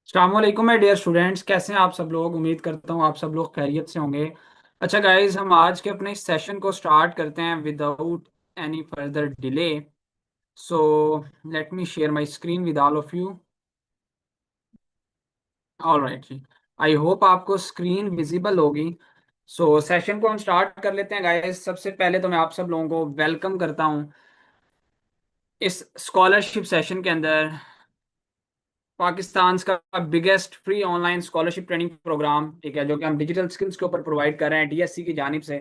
अस्सलामुअलैकुम my dear students, कैसे हैं आप सब लोग। उम्मीद करता हूँ आप सब लोग खैरियत से होंगे। अच्छा गाइज, हम आज के अपने इस सेशन को स्टार्ट करते हैं without any further delay. So let me share my screen with all of you. All right जी, आई होप आपको स्क्रीन विजिबल होगी। सो सेशन को हम स्टार्ट कर लेते हैं गाइज। सबसे पहले तो मैं आप सब लोगों को वेलकम करता हूँ इस स्कॉलरशिप सेशन के अंदर। पाकिस्तान का biggest free online scholarship training program, ठीक है, जो कि हम डिजिटल स्किल्स के ऊपर प्रोवाइड कर रहे हैं डीएससी की जानिब से।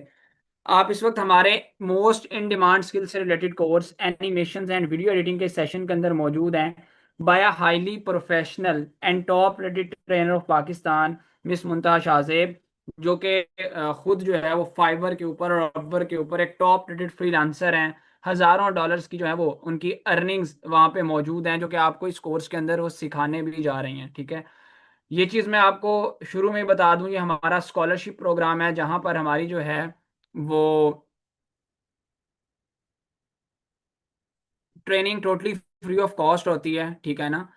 आप इस वक्त हमारे मोस्ट इन डिमांड स्किल से related course animation and video editing के सेशन के अंदर मौजूद हैं by a highly professional and top rated trainer of Pakistan, miss Muntaha Shahzeb, जो कि खुद जो है वो फाइवर के ऊपर और अपवर के ऊपर एक टॉप रेटेड फ्रीलांसर हैं। हज़ारों डॉलर्स की जो है वो उनकी अर्निंग्स वहाँ पे मौजूद हैं, जो कि आपको इस कोर्स के अंदर वो सिखाने भी जा रही हैं। ठीक है, ये चीज़ मैं आपको शुरू में बता दूं, ये हमारा स्कॉलरशिप प्रोग्राम है जहाँ पर हमारी जो है वो training totally free of cost होती है। ठीक है ना,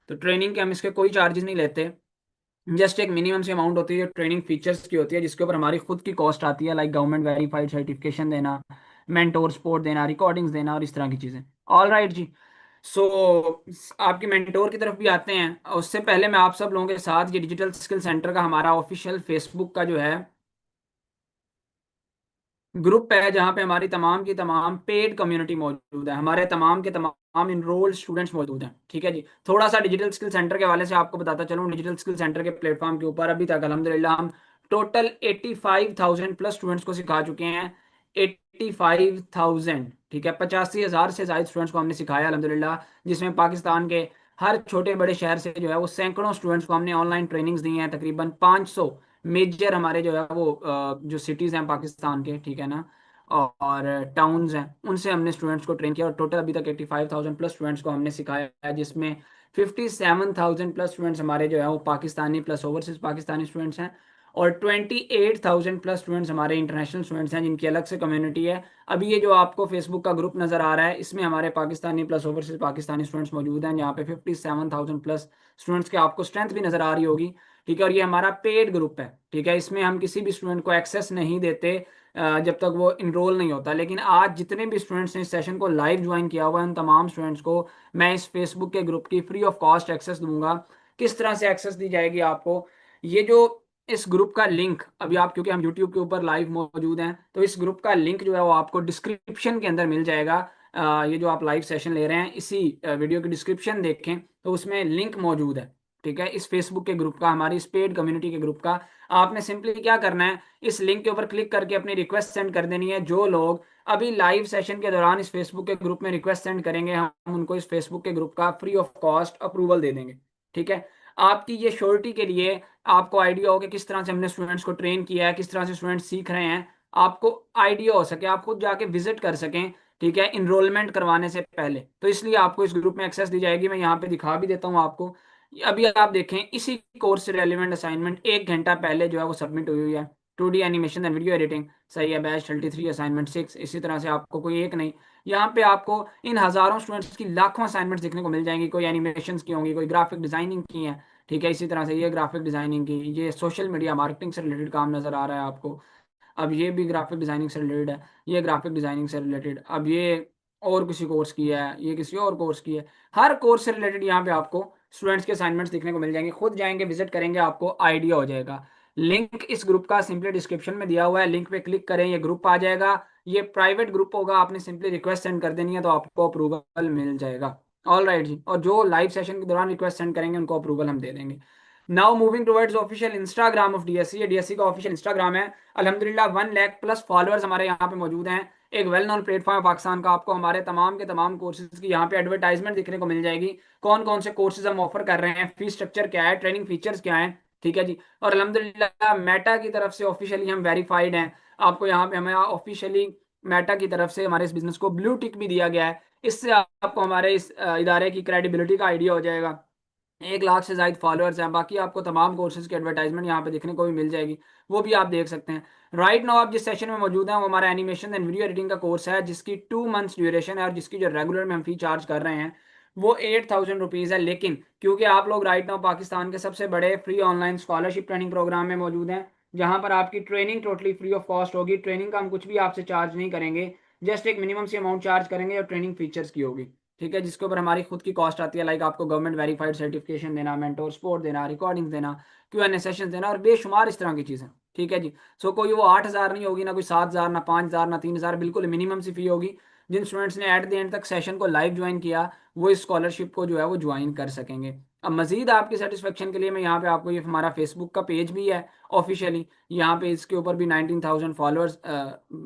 तो ट्रेनिंग के हम इसके कोई चार्जेस नहीं लेते। जस्ट एक मिनिमम सी अमाउंट होती है ट्रेनिंग फीचर्स की होती है, जिसके ऊपर हमारी खुद की कॉस्ट आती है, लाइक गवर्नमेंट वेरीफाइड सर्टिफिकेशन देना, मेंटोर सपोर्ट देना, रिकॉर्डिंग्स देना और इस तरह की चीज़ें। ऑल राइट जी। सो आपके मेंटोर की तरफ भी आते हैं। उससे पहले मैं आप सब लोगों के साथ ये डिजिटल स्किल सेंटर का हमारा ऑफिशियल फेसबुक का जो है ग्रुप है, जहाँ पे हमारी तमाम की तमाम पेड कम्युनिटी मौजूद है, हमारे तमाम के तमाम इनरोल्ड स्टूडेंट्स मौजूद हैं। ठीक है जी, थोड़ा सा डिजिटल स्किल सेंटर के हवाले से आपको बताता चलूँ। डिजिटल स्किल सेंटर के प्लेटफॉर्म के ऊपर अभी तक अल्हम्दुलिल्लाह हम टोटल 85,000 प्लस स्टूडेंट्स को सिखा चुके हैं। 85,000, ठीक है, 85,000 से ज्यादा स्टूडेंट्स को हमने सिखाया अल्हम्दुलिल्लाह, जिसमें पाकिस्तान के हर छोटे बड़े शहर से जो है वो सैकड़ों स्टूडेंट्स को हमने ऑनलाइन ट्रेनिंग्स दी हैं। तकरीबन 500 मेजर हमारे जो है वो जो सिटीज़ हैं पाकिस्तान के, ठीक है ना, और टाउन्स हैं, उनसे हमने स्टूडेंट्स को ट्रेन किया। और टोटल अभी तक 85,000 प्लस स्टूडेंट्स को हमने सिखाया है, जिसमें 57,000 प्लस स्टूडेंट्स हमारे जो है वो Pakistani plus overseas Pakistani students हैं। और 28,000 प्लस स्टूडेंट्स हमारे इंटरनेशनल स्टूडेंट्स हैं, जिनकी अलग से कम्युनिटी है। अभी ये जो आपको फेसबुक का ग्रुप नज़र आ रहा है, इसमें हमारे Pakistani plus overseas Pakistani students मौजूद हैं, जहाँ पे 57,000 प्लस स्टूडेंट्स के आपको स्ट्रेंथ भी नज़र आ रही होगी। ठीक है, और ये हमारा पेड ग्रुप है। ठीक है, इसमें हम किसी भी स्टूडेंट को एक्सेस नहीं देते जब तक वो इनरोल नहीं होता। लेकिन आज जितने भी स्टूडेंट्स ने इस सेशन को लाइव ज्वाइन किया हुआ है, उन तमाम स्टूडेंट्स को मैं इस फेसबुक के ग्रुप की फ्री ऑफ कॉस्ट एक्सेस दूंगा। किस तरह से एक्सेस दी जाएगी आपको, ये जो इस ग्रुप का लिंक अभी आप, क्योंकि हम यूट्यूब के ऊपर लाइव मौजूद हैं, तो इस ग्रुप का लिंक जो है वो आपको डिस्क्रिप्शन के अंदर मिल जाएगा। ये जो आप लाइव सेशन ले रहे हैं, इसी वीडियो की डिस्क्रिप्शन देखें तो उसमें लिंक मौजूद है। ठीक है, इस फेसबुक के ग्रुप का, हमारी इस पेड कम्युनिटी के ग्रुप का। आपने सिंपली क्या करना है, इस लिंक के ऊपर क्लिक करके अपनी रिक्वेस्ट सेंड कर देनी है। जो लोग अभी लाइव सेशन के दौरान इस फेसबुक के ग्रुप में रिक्वेस्ट सेंड करेंगे, हम उनको इस फेसबुक के ग्रुप का फ्री ऑफ कॉस्ट अप्रूवल दे देंगे। ठीक है, आपकी ये श्योरिटी के लिए आपको आइडिया हो कि किस तरह से हमने स्टूडेंट्स को ट्रेन किया है, किस तरह से स्टूडेंट्स सीख रहे हैं, आपको आइडिया हो सके, आप खुद जाके विजिट कर सकें। ठीक है, इनरोलमेंट करवाने से पहले, तो इसलिए आपको इस ग्रुप में एक्सेस दी जाएगी। मैं यहाँ पे दिखा भी देता हूँ आपको। अभी आप देखें, इसी कोर्स से रेलिवेंट असाइनमेंट 1 घंटा पहले जो है वो सबमिट हुई हुई है। 2D animation and video editing, सही है, बैच 33, असाइनमेंट 6। इसी तरह से आपको कोई एक नहीं, यहाँ पे आपको इन हज़ारों स्टूडेंट्स की लाखों असाइनमेंट्स देखने को मिल जाएंगी। कोई एनिमेशन की होंगी, कोई ग्राफिक डिजाइनिंग की है। ठीक है, इसी तरह से ये ग्राफिक डिजाइनिंग की, ये सोशल मीडिया मार्केटिंग से रिलेटेड काम नज़र आ रहा है आपको। अब ये भी ग्राफिक डिजाइनिंग से रिलेटेड है, ये ग्राफिक डिजाइनिंग से रिलेटेड। अब ये और किसी कोर्स की है, ये किसी और कोर्स की है। हर कोर्स से रिलेटेड यहाँ पे आपको स्टूडेंट्स के असाइनमेंट्स देखने को मिल जाएंगे। खुद जाएंगे, विजिट करेंगे, आपको आइडिया हो जाएगा। लिंक इस ग्रुप का सिंपली डिस्क्रिप्शन में दिया हुआ है, लिंक पे क्लिक करें, ये ग्रुप आ जाएगा। ये प्राइवेट ग्रुप होगा, आपने सिंपली रिक्वेस्ट सेंड कर देनी है तो आपको अप्रूवल मिल जाएगा। ऑल राइट जी, और जो लाइव सेशन के दौरान रिक्वेस्ट सेंड करेंगे उनको अप्रूवल हम दे देंगे। Now moving towards official Instagram of DSC. ये डीएससी का ऑफिशियल इंस्टाग्राम है। अल्हम्दुलिल्लाह 1 लाख प्लस फॉलोअर्स हमारे यहाँ पे मौजूद हैं। एक वेल नोन प्लेटफॉर्म है पाकिस्तान का। आपको हमारे तमाम के तमाम कोर्सेज की यहाँ पे एडवर्टाइजमेंट दिखने को मिल जाएगी, कौन कौन से कोर्सेज हम ऑफर कर रहे हैं, फीस स्ट्रक्चर क्या है, ट्रेनिंग फीचर्स क्या है। ठीक है जी, और अल्हम्दुलिल्लाह मेटा की तरफ से ऑफिशियली हम वेरीफाइड हैं। आपको यहाँ पे हमें ऑफिशियली मेटा की तरफ से हमारे इस बिजनेस को ब्लू टिक भी दिया गया है। इससे आपको हमारे इस इदारे की क्रेडिबिलिटी का आइडिया हो जाएगा। 1 लाख से ज्यादा फॉलोअर्स हैं। बाकी आपको तमाम कोर्सेज की एडवर्टाइजमेंट यहाँ पे देखने को भी मिल जाएगी, वो भी आप देख सकते हैं। राइट नाउ आप जिस सेशन में मौजूद हैं वो हमारा एनिमेशन एंड वीडियो एडिटिंग का कोर्स है, जिसकी 2 मंथ्स ड्यूरेशन है और जिसकी जो रेगुलर में हम फी चार्ज कर रहे हैं वो 8,000 रुपीज़ है। लेकिन क्योंकि आप लोग राइट नाउ पाकिस्तान के सबसे बड़े free online scholarship training program में मौजूद हैं, जहां पर आपकी training totally free of cost होगी। ट्रेनिंग का हम कुछ भी आपसे चार्ज नहीं करेंगे, जस्ट एक मिनिमम सी अमाउंट चार्ज करेंगे और ट्रेनिंग फीचर्स की होगी, ठीक है, जिसके ऊपर हमारी खुद की कॉस्ट आती है। लाइक आपको गवर्नमेंट वेरीफाइड सर्टिफिकेशन देना, मेंटोर सपोर्ट देना, रिकॉर्डिंग देना, Q&A सेशन देना और बेशुमार इस तरह की चीज़ें, ठीक है जी। सो कोई वो 8,000 नहीं होगी, ना कोई 7,000, ना 5,000, ना 3,000, बिल्कुल मिनिमम सी फी होगी। जिन स्टूडेंट्स ने एट द एंड तक सेशन को लाइव ज्वाइन किया, वो इस स्कॉलरशिप को जो है वो ज्वाइन कर सकेंगे। अब मजीद आपकी सेटिस्फेक्शन के लिए मैं यहाँ पे आपको, ये हमारा फेसबुक का पेज भी है ऑफिशियली, यहाँ पे इसके ऊपर भी 19,000 फॉलोअर्स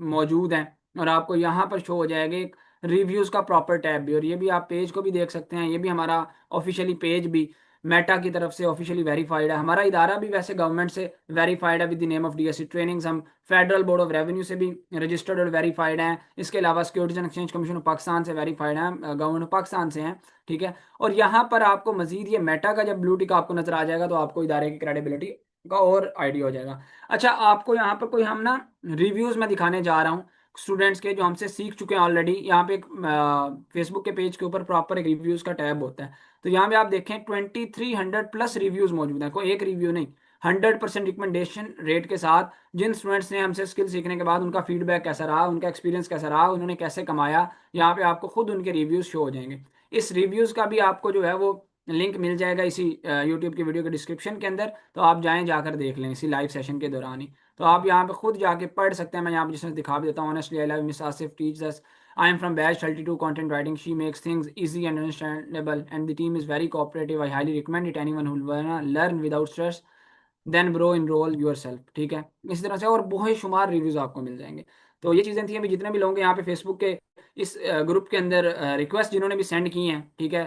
मौजूद हैं, और आपको यहाँ पर शो हो जाएगा एक रिव्यूज़ का प्रॉपर टैब भी। और ये भी आप पेज को भी देख सकते हैं, ये भी हमारा ऑफिशियली पेज भी मेटा की तरफ से ऑफिशियली वेरीफाइड है। हमारा इदारा भी वैसे गवर्नमेंट से वेरीफाइड है with the name of DSC trainings. हम फेडरल बोर्ड ऑफ रेवेन्यू से भी रजिस्टर्ड और वेरीफाइड हैं। इसके अलावा securities and exchange commission of Pakistan से वेरीफाइड हैं, गवर्नमेंट ऑफ पाकिस्तान से हैं, ठीक है। और यहाँ पर आपको मजीद ये मेटा का जब ब्लू टिक आपको नजर आ जाएगा, तो आपको इदारे की क्रेडिबिलिटी का और आइडिया हो जाएगा। अच्छा, आपको यहाँ पर कोई हम ना रिव्यूज़ में दिखाने जा रहा हूँ स्टूडेंट्स के, जो हमसे सीख चुके हैं ऑलरेडी। यहाँ पे एक फेसबुक के पेज के ऊपर प्रॉपर एक रिव्यूज़ का टैब होता है। तो यहाँ पे आप देखें 2,300 प्लस रिव्यूज मौजूद हैं, कोई एक रिव्यू नहीं, 100% रिकमेंडेशन रेट के साथ। जिन स्टूडेंट्स ने हमसे स्किल सीखने के बाद उनका फीडबैक कैसा रहा, उनका एक्सपीरियंस कैसा रहा, उन्होंने कैसे कमाया, यहाँ पे आपको खुद उनके रिव्यूज शो हो जाएंगे। इस रिव्यूज का भी आपको जो है वो लिंक मिल जाएगा इसी यूट्यूब की वीडियो के डिस्क्रिप्शन के अंदर। तो आप जाएं, जाकर देख लें इसी लाइव सेशन के दौरान ही। तो आप यहाँ पे खुद जाके पढ़ सकते हैं। मैं यहाँ पे जिसमें दिखा भी देता हूँ, honestly I love miss Asif teachers, I am from batch 32 content writing. She makes things easy and understandable, and the team is very cooperative. I highly recommend it. Anyone who wanna learn without stress, then bro enroll yourself. ठीक है, इसी तरह से और बहुत शुमार reviews आपको मिल जाएंगे। तो ये चीज़ें थी अभी, जितने भी लोग यहाँ पे फेसबुक के इस ग्रुप के अंदर रिक्वेस्ट जिन्होंने भी सेंड की हैं, ठीक है,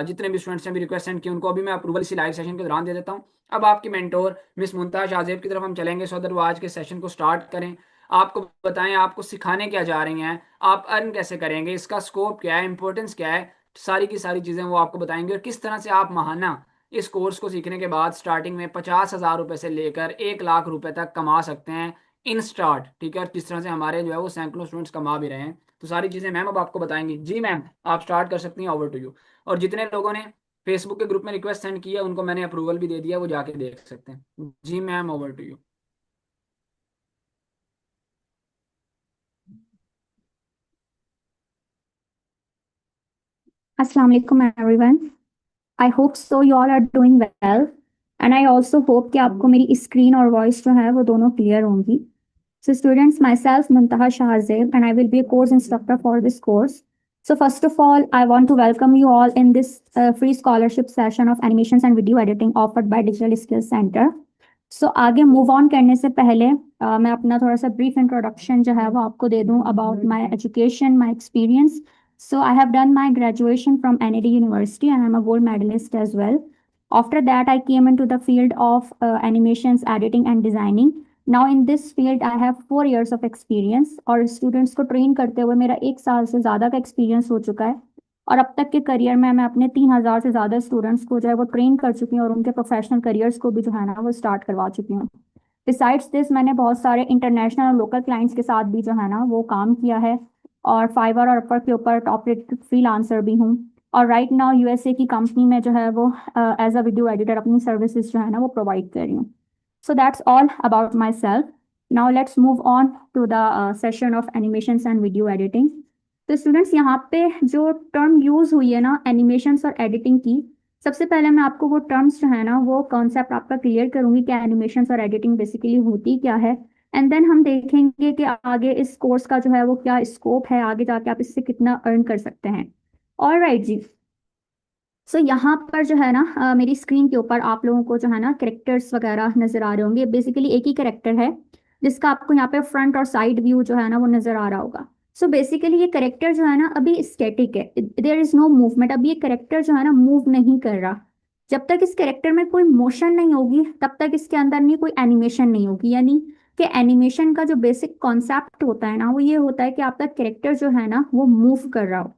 जितने भी स्टूडेंट्स ने भी रिक्वेस्ट सेंड की, उनको अभी मैं अप्रूवल इसी लाइव सेशन के दौरान दे देता हूँ। अब आपकी मेंटोर मिस मुमताज शाहजेब की तरफ हम चलेंगे, सो दैट वो आज के सेशन को स्टार्ट करें। आपको बताएं आपको सिखाने क्या जा रही हैं, आप अर्न कैसे करेंगे, इसका स्कोप क्या है, इंपॉर्टेंस क्या है, सारी की सारी चीज़ें वो आपको बताएंगे। और किस तरह से आप महाना इस कोर्स को सीखने के बाद स्टार्टिंग में 50,000 रुपये से लेकर 1 लाख रुपए तक कमा सकते हैं इन स्टार्ट, ठीक है। और जिस तरह से हमारे जो है वो सैकड़ों स्टूडेंट्स कमा भी रहे हैं, तो सारी चीज़ें मैम अब आपको बताएंगी। जी मैम, आप स्टार्ट कर सकती हैं, ओवर टू यू। और जितने लोगों ने फेसबुक के ग्रुप में रिक्वेस्ट सेंड किया उनको मैंने अप्रूवल भी दे दिया, वो जाके देख सकते हैं। जी ma'am, over to you. Assalamu alaikum everyone. I hope so you all are doing well and I also hope कि आपको मेरी स्क्रीन और वॉइस जो है वो दोनों क्लियर होंगी. So students, myself Muntaha Shahzeb and I will be a course instructor for this course. So first of all, I want to welcome you all in this free scholarship session of animations and video editing offered by Digital Skills Center. So आगे move on करने से पहले मैं अपना थोड़ा सा brief introduction जो है वो आपको दे दूं about my education, my experience. So I have done my graduation from NAD University and I'm a gold medalist as well. After that, I came into the field of animations, editing and designing. Now in this field, I have 4 years of experience और students को train करते हुए मेरा 1 साल से ज़्यादा का experience हो चुका है. और अब तक के करियर में मैं अपने 3,000 से ज़्यादा स्टूडेंट्स को जो है वो ट्रेन कर चुकी हूँ और उनके प्रोफेशनल करियर्स को भी जो है ना वो स्टार्ट करवा चुकी हूँ. बिसाइड्स दिस मैंने बहुत सारे इंटरनेशनल और लोकल क्लाइंट्स के साथ भी जो है ना वो काम किया है और फाइवर और अपवर्क के ऊपर टॉप रेटेड फ्रीलांसर भी हूँ. और राइट नाउ यूएसए की कंपनी में जो है वो एज अ वीडियो एडिटर अपनी सर्विसेज जो है ना वो प्रोवाइड कर रही हूँ. So that's all about myself. Now let's move on to the session of animations and video editing. तो स्टूडेंट्स यहाँ पे जो टर्म यूज़ हुई है ना एनिमेशंस और एडिटिंग की, सबसे पहले मैं आपको वो टर्म्स जो है ना वो कॉन्सेप्ट आपका क्लियर करूंगी कि एनिमेशंस और एडिटिंग बेसिकली होती क्या है. एंड देन हम देखेंगे कि आगे इस कोर्स का जो है वो क्या स्कोप है, आगे जाके आप इससे कितना अर्न कर सकते हैं. ऑलराइट जी. सो यहाँ पर जो है ना मेरी स्क्रीन के ऊपर आप लोगों को जो है ना कैरेक्टर्स वगैरह नजर आ रहे होंगे. बेसिकली एक ही कैरेक्टर है जिसका आपको यहाँ पे फ्रंट और साइड व्यू जो है ना वो नजर आ रहा होगा. सो बेसिकली ये कैरेक्टर जो है ना अभी स्टैटिक है, देयर इज नो मूवमेंट. अभी ये कैरेक्टर जो है ना मूव नहीं कर रहा. जब तक इस कैरेक्टर में कोई मोशन नहीं होगी तब तक इसके अंदर नहीं कोई एनिमेशन नहीं होगी. यानी कि एनिमेशन का जो बेसिक कॉन्सेप्ट होता है ना वो ये होता है कि आपका कैरेक्टर जो है ना वो मूव कर रहा हो.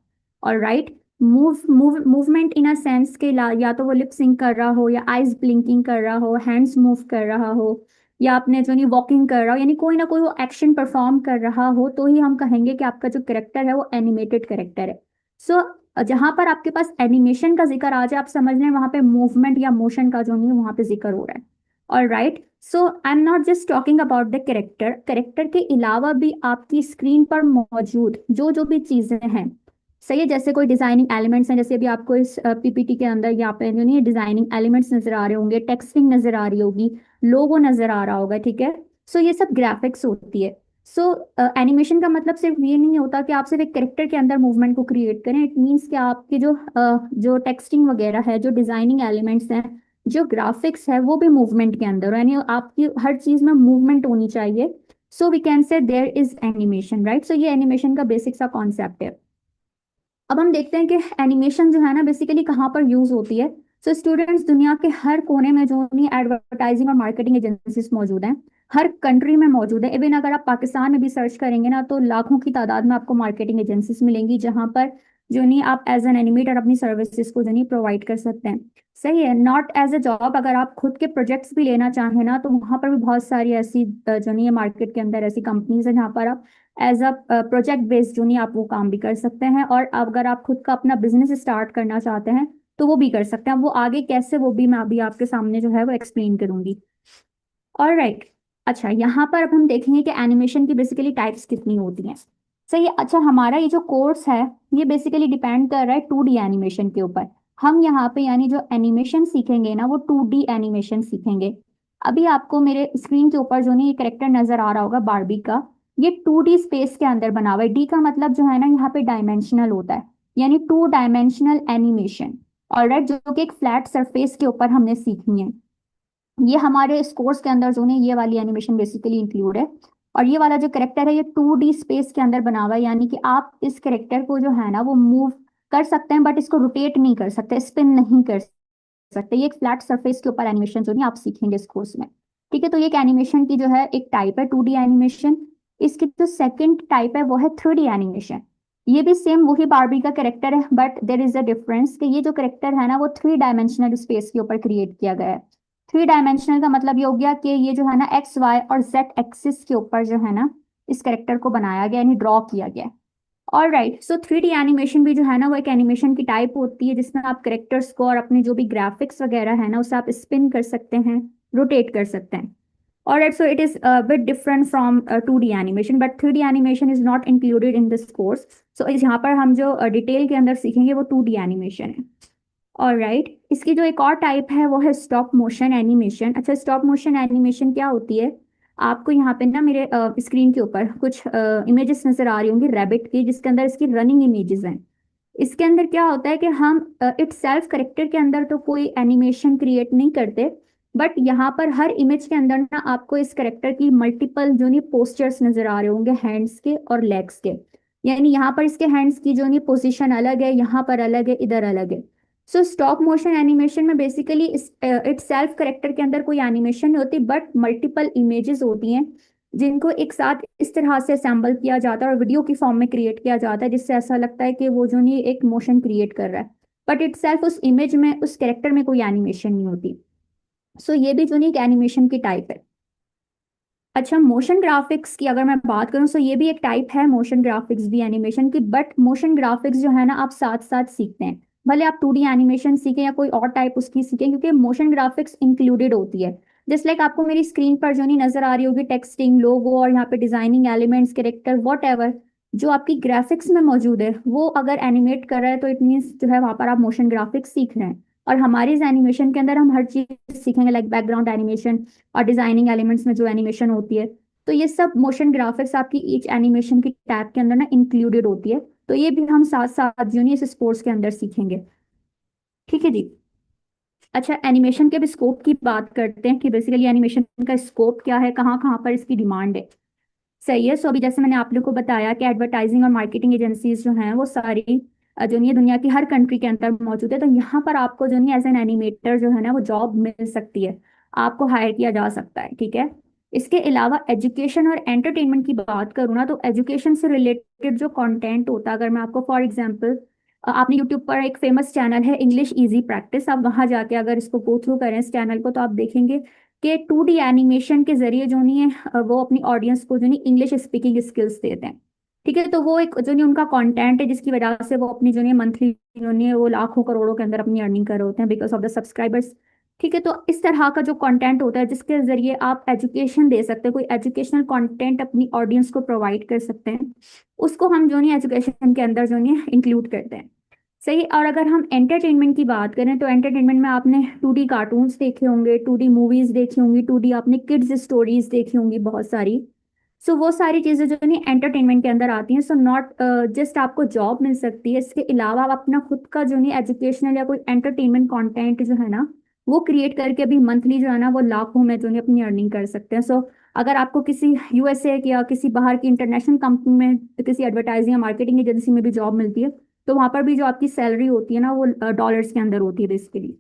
और right, movement in a sense के या तो वो लिप सिंक कर रहा हो या आइज ब्लिंकिंग कर रहा हो, हैंड्स मूव कर रहा हो, या आपने जो नहीं वॉकिंग कर रहा हो, यानी कोई ना कोई वो एक्शन परफॉर्म कर रहा हो, तो ही हम कहेंगे कि आपका जो करेक्टर है वो एनिमेटेड करेक्टर है. सो जहां पर आपके पास एनिमेशन का जिक्र आ जाए, आप समझ लें वहां पे मूवमेंट या मोशन का जो नहीं वहां पे जिक्र हो रहा है। All right, so I am not just talking about the character, character के अलावा भी आपकी स्क्रीन पर मौजूद जो जो भी चीजें हैं, सही है, जैसे कोई डिजाइनिंग एलिमेंट्स हैं, जैसे अभी आपको इस पीपीटी के अंदर यहाँ पे जो नहीं डिजाइनिंग एलिमेंट्स नजर आ रहे होंगे, टेक्सटिंग नजर आ रही होगी, लोगो नजर आ रहा होगा, ठीक है। सो ये सब ग्राफिक्स होती है। सो एनिमेशन का मतलब सिर्फ ये नहीं होता कि आप सिर्फ एक करेक्टर के अंदर मूवमेंट को क्रिएट करें, इट मीन्स कि आपकी जो टेक्सटिंग वगैरह है, जो डिजाइनिंग एलिमेंट्स हैं, जो ग्राफिक्स है, वो भी मूवमेंट के अंदर हो, यानी आपकी हर चीज में मूवमेंट होनी चाहिए। So we can say there is animation, right. So ये एनिमेशन का बेसिक सा कॉन्सेप्ट है। अब हम देखते हैं कि एनिमेशन जो है ना बेसिकली कहाँ पर यूज होती है। सो स्टूडेंट्स, दुनिया के हर कोने में जो नहीं एडवर्टाइजिंग और मार्केटिंग एजेंसीज मौजूद हैं, हर कंट्री में मौजूद है। इवन अगर आप पाकिस्तान में भी सर्च करेंगे ना तो लाखों की तादाद में आपको मार्केटिंग एजेंसीज मिलेंगी जहां पर जो नहीं आप एज एन एनिमेटर अपनी सर्विसेज को जो नहीं प्रोवाइड कर सकते हैं। सही है, नॉट एज ए जॉब, अगर आप खुद के प्रोजेक्ट्स भी लेना चाहें ना तो वहां पर भी बहुत सारी ऐसी जो नहीं है मार्केट के अंदर ऐसी कंपनीज है जहाँ पर आप एज अ प्रोजेक्ट बेस्ड जो नहीं आप वो काम भी कर सकते हैं। और अगर आप खुद का अपना बिजनेस स्टार्ट करना चाहते हैं तो वो भी कर सकते हैं। वो आगे कैसे, वो भी मैं अभी आपके सामने जो है वो एक्सप्लेन करूंगी। और राइट, अच्छा यहाँ पर अब हम देखेंगे कि एनिमेशन की बेसिकली टाइप्स कितनी होती हैं। सही है, अच्छा हमारा ये जो कोर्स है ये बेसिकली डिपेंड कर रहा है 2D एनिमेशन के ऊपर। हम यहाँ पे यानी जो एनिमेशन सीखेंगे ना वो 2D एनिमेशन सीखेंगे। अभी आपको मेरे स्क्रीन के ऊपर जो नहीं ये करेक्टर नजर आ रहा होगा बारबी का, ये 2D स्पेस के अंदर बना हुआ है। डी का मतलब जो है ना यहाँ पे डायमेंशनल होता है, यानी 2 डायमेंशनल एनिमेशन। ऑलराइट, जो कि एक फ्लैट सरफेस के ऊपर हमने सीखनी है। ये हमारे इस कोर्स के अंदर जो है ये वाली एनिमेशन बेसिकली इंक्लूड है। और ये वाला जो करेक्टर है ये 2D स्पेस के अंदर बना हुआ है, यानी कि आप इस करेक्टर को जो है ना वो मूव कर सकते हैं बट इसको रोटेट नहीं कर सकते, स्पिन नहीं कर सकते। ये एक फ्लैट सरफेस के ऊपर एनिमेशन जो नहीं आप सीखेंगे इस कोर्स में। ठीक है, तो ये एक एनिमेशन की जो है एक टाइप है 2D एनिमेशन। इसकी जो सेकंड टाइप है वो है 3D एनिमेशन। ये भी सेम वही बारबी का करेक्टर है but there is a difference कि ये जो करेक्टर है ना वो 3 डायमेंशनल स्पेस के ऊपर क्रिएट किया गया है। 3 डायमेंशनल का मतलब ये हो गया कि ये जो है ना एक्स वाई और जेड एक्सिस के ऊपर जो है ना इस करेक्टर को बनाया गया यानी ड्रॉ किया गया। ऑल राइट, सो 3D एनिमेशन भी जो है ना वो एक एनिमेशन की टाइप होती है जिसमें आप करेक्टर्स को और अपने जो भी ग्राफिक्स वगैरह है ना उसे आप स्पिन कर सकते हैं, रोटेट कर सकते हैं। All right, so it is a bit different from 2D animation, but 3D animation is not included in this course. So इस यहाँ पर हम जो डिटेल के अंदर सीखेंगे वो 2D एनिमेशन है। और राइट, इसकी जो एक और टाइप है वो है स्टॉप मोशन एनिमेशन। अच्छा, स्टॉप मोशन एनिमेशन क्या होती है? आपको यहाँ पे ना मेरे स्क्रीन के ऊपर कुछ इमेजेस नजर आ रही होंगी रैबिट की, जिसके अंदर इसकी रनिंग इमेजेस हैं। इसके अंदर क्या होता है कि हम इट सेल्फ करेक्टर के अंदर तो कोई एनिमेशन क्रिएट नहीं करते, बट यहाँ पर हर इमेज के अंदर ना आपको इस करेक्टर की मल्टीपल जो नहीं पोस्चर्स नजर आ रहे होंगे हैंड्स के और लेग्स के। यानी यहाँ पर इसके हैंड्स की जो नहीं पोजीशन अलग है, यहाँ पर अलग है, इधर अलग है। सो स्टॉप मोशन एनिमेशन में बेसिकली इट सेल्फ करेक्टर के अंदर कोई एनिमेशन नहीं होती बट मल्टीपल इमेजेस होती हैं जिनको एक साथ इस तरह से असेंबल किया जाता है और वीडियो की फॉर्म में क्रिएट किया जाता है जिससे ऐसा लगता है कि वो जो नहीं एक मोशन क्रिएट कर रहा है, बट इट सेल्फ उस इमेज में उस कैरेक्टर में कोई एनिमेशन नहीं होती। सो ये भी जो नहीं एक एनिमेशन की टाइप है। अच्छा, मोशन ग्राफिक्स की अगर मैं बात करूं तो ये भी एक टाइप है मोशन ग्राफिक्स भी एनिमेशन की, बट मोशन ग्राफिक्स जो है ना आप साथ साथ सीखते हैं। भले आप 2D एनिमेशन सीखें या कोई और टाइप उसकी सीखें, क्योंकि मोशन ग्राफिक्स इंक्लूडेड होती है। जस्ट लाइक आपको मेरी स्क्रीन पर जो नहीं नजर आ रही होगी टेक्सटिंग, लोगो और यहाँ पे designing elements, character, what ever जो आपकी ग्राफिक्स में मौजूद है वो अगर एनिमेट कर रहा है तो इट मीन्स जो है वहां पर आप मोशन ग्राफिक्स सीख रहे हैं। और हमारी इस एनिमेशन के अंदर हम हर चीज सीखेंगे लाइक बैकग्राउंड एनिमेशन और डिजाइनिंग एलिमेंट्स में जो एनिमेशन होती है। तो ये सब मोशन ग्राफिक्स आपकी ईच एनिमेशन की टैब के अंदर ना इंक्लूडेड होती है। तो ये भी हम साथ साथ जो नहीं इस कोर्स के अंदर सीखेंगे। ठीक है जी। अच्छा, एनिमेशन के भी स्कोप की बात करते हैं कि बेसिकली एनिमेशन का स्कोप क्या है, कहाँ कहाँ पर इसकी डिमांड है। सही है, सो अभी जैसे मैंने आप लोग को बताया कि एडवर्टाइजिंग और मार्केटिंग एजेंसीज जो हैं वो सारी जो नहीं है दुनिया की हर कंट्री के अंदर मौजूद है। तो यहाँ पर आपको जो नहीं एज एन एनिमेटर जो है ना वो जॉब मिल सकती है, आपको हायर किया जा सकता है। ठीक है, इसके अलावा एजुकेशन और एंटरटेनमेंट की बात करूँ ना तो एजुकेशन से रिलेटेड जो कंटेंट होता है, अगर मैं आपको फॉर एग्जांपल आपने यूट्यूब पर एक फेमस चैनल है इंग्लिश इजी प्रैक्टिस, आप वहां जाके अगर इसको गो थ्रू करें इस चैनल को तो आप देखेंगे कि 2D एनिमेशन के जरिए जो नहीं है वो अपनी ऑडियंस को जो नहीं इंग्लिश स्पीकिंग स्किल्स देते हैं। ठीक है, तो वो एक जो नहीं उनका कंटेंट है जिसकी वजह से वो अपनी जो नहीं मंथली जो नहीं है वो लाखों करोड़ों के अंदर अपनी अर्निंग कर रहे होते हैं बिकॉज ऑफ द सब्सक्राइबर्स। ठीक है, तो इस तरह का जो कंटेंट होता है जिसके जरिए आप एजुकेशन दे सकते हैं, कोई एजुकेशनल कंटेंट अपनी ऑडियंस को प्रोवाइड कर सकते हैं, उसको हम जो नहीं एजुकेशन के अंदर जो नहीं इंक्लूड करते हैं। सही। और अगर हम एंटरटेनमेंट की बात करें तो एंटरटेनमेंट में आपने 2D कार्टून्स देखे होंगे, 2D मूवीज देखी होंगी, 2D आपने किड्स स्टोरीज देखी होंगी बहुत सारी। सो वो सारी चीजें जो नहीं एंटरटेनमेंट के अंदर आती हैं। सो नॉट जस्ट आपको जॉब मिल सकती है, इसके अलावा आप अपना खुद का जो नहीं एजुकेशनल या कोई एंटरटेनमेंट कंटेंट जो है ना वो क्रिएट करके भी मंथली जो है ना वो लाखों में जो नहीं अपनी अर्निंग कर सकते हैं। सो अगर आपको किसी यूएसए या किसी बाहर की इंटरनेशनल कंपनी में किसी एडवर्टाइजिंग या मार्केटिंग एजेंसी में भी जॉब मिलती है, तो वहां पर भी जो आपकी सैलरी होती है ना वो डॉलर्स के अंदर होती है बेसिकली।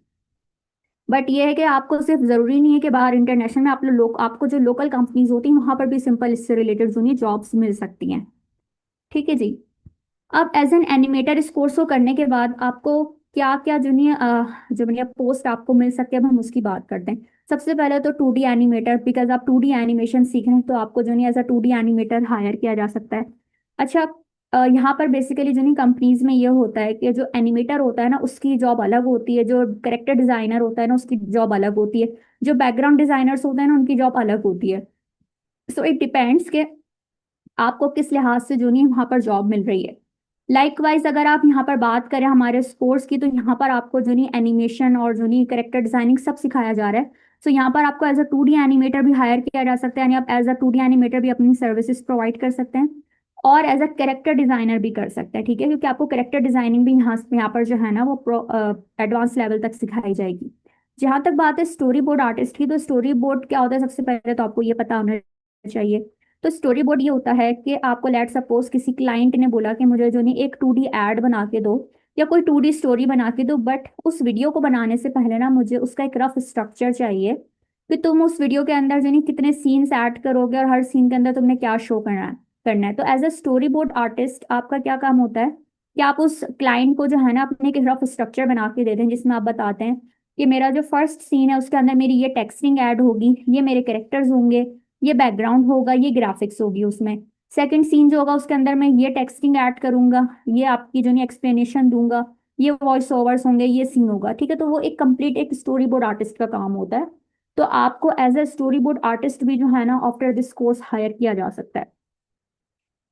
बट ये है कि आपको सिर्फ जरूरी नहीं है कि बाहर इंटरनेशनल में आप लोग आपको जो लोकल कंपनीज होती हैं वहां पर भी सिंपल इससे रिलेटेड जो नहीं जॉब्स मिल सकती हैं। ठीक है जी। अब एज एन एनिमेटर इस कोर्स को करने के बाद आपको क्या क्या जूनियर जूनियर पोस्ट आपको मिल सकते हैं, अब हम उसकी बात करते हैं। सबसे पहले तो 2D एनिमेटर, बिकॉज आप 2D एनिमेशन सीख रहे हैं तो आपको जो नहीं as a 2D animator higher किया जा सकता है। अच्छा, यहाँ पर बेसिकली जो नहीं कंपनीज में ये होता है कि जो एनिमेटर होता है ना उसकी जॉब अलग होती है, जो करेक्टर डिजाइनर होता है ना उसकी जॉब अलग होती है, जो बैकग्राउंड डिजाइनर्स होते हैं ना उनकी जॉब अलग होती है। सो इट डिपेंड्स कि आपको किस लिहाज से जो नहीं वहां पर जॉब मिल रही है। लाइकवाइज अगर आप यहाँ पर बात करें हमारे कोर्स की, तो यहाँ पर आपको जो नहीं एनिमेशन और जो नहीं करेक्टर डिजाइनिंग सब सिखाया जा रहा है। सो यहाँ पर आपको एज अ 2D एनिमेटर भी हायर किया जा सकता है, यानी आप एज अ 2D एनिमेटर भी अपनी सर्विसेज प्रोवाइड कर सकते हैं और एज अ कैरेक्टर डिजाइनर भी कर सकते हैं। ठीक है, क्योंकि आपको कैरेक्टर डिजाइनिंग भी यहाँ पर जो है ना वो एडवांस लेवल तक सिखाई जाएगी। जहाँ तक बात है स्टोरी बोर्ड आर्टिस्ट की, तो स्टोरी बोर्ड क्या होता है सबसे पहले तो आपको ये पता होना चाहिए। तो स्टोरी बोर्ड ये होता है कि आपको लेट सपोज किसी क्लाइंट ने बोला कि मुझे जो नहीं एक 2D एड बना के दो या कोई 2D स्टोरी बना के दो, बट उस वीडियो को बनाने से पहले ना मुझे उसका एक रफ स्ट्रक्चर चाहिए कि तुम उस वीडियो के अंदर जो नहीं कितने सीन्स ऐड करोगे और हर सीन के अंदर तुमने क्या शो करना है। तो as a storyboard artist आपका क्या काम होता है कि आप उस क्लाइंट को जो है ना अपने एक रफ स्ट्रक्चर बना के दे दें जिसमें आप बताते हैं कि मेरा जो फर्स्ट सीन है उसके अंदर मेरी ये टेक्सटिंग ऐड होगी, ये मेरे कैरेक्टर्स होंगे, ये बैकग्राउंड होगा, ये ग्राफिक्स होगी उसमें। सेकंड सीन जो होगा उसके अंदर मैं ये टेक्सटिंग ऐड करूंगा, ये आपकी जो नहीं एक्सप्लेनेशन दूंगा, ये वॉइस ओवर्स होंगे, ये सीन होगा। ठीक है, तो वो एक कंप्लीट एक स्टोरी बोर्ड आर्टिस्ट का काम होता है। तो आपको as a storyboard artist भी जो है ना आफ्टर दिस कोर्स हायर किया जा सकता है।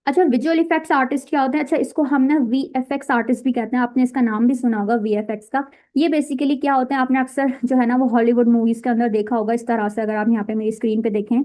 अच्छा, विजुअल इफेक्ट्स आर्टिस्ट क्या होते हैं? अच्छा, इसको हम ना VFX आर्टिस्ट भी कहते हैं, आपने इसका नाम भी सुना होगा VFX का। ये बेसिकली क्या होते हैं, आपने अक्सर जो है ना वो हॉलीवुड मूवीज के अंदर देखा होगा इस तरह से। अगर आप यहाँ पे मेरी स्क्रीन पे देखें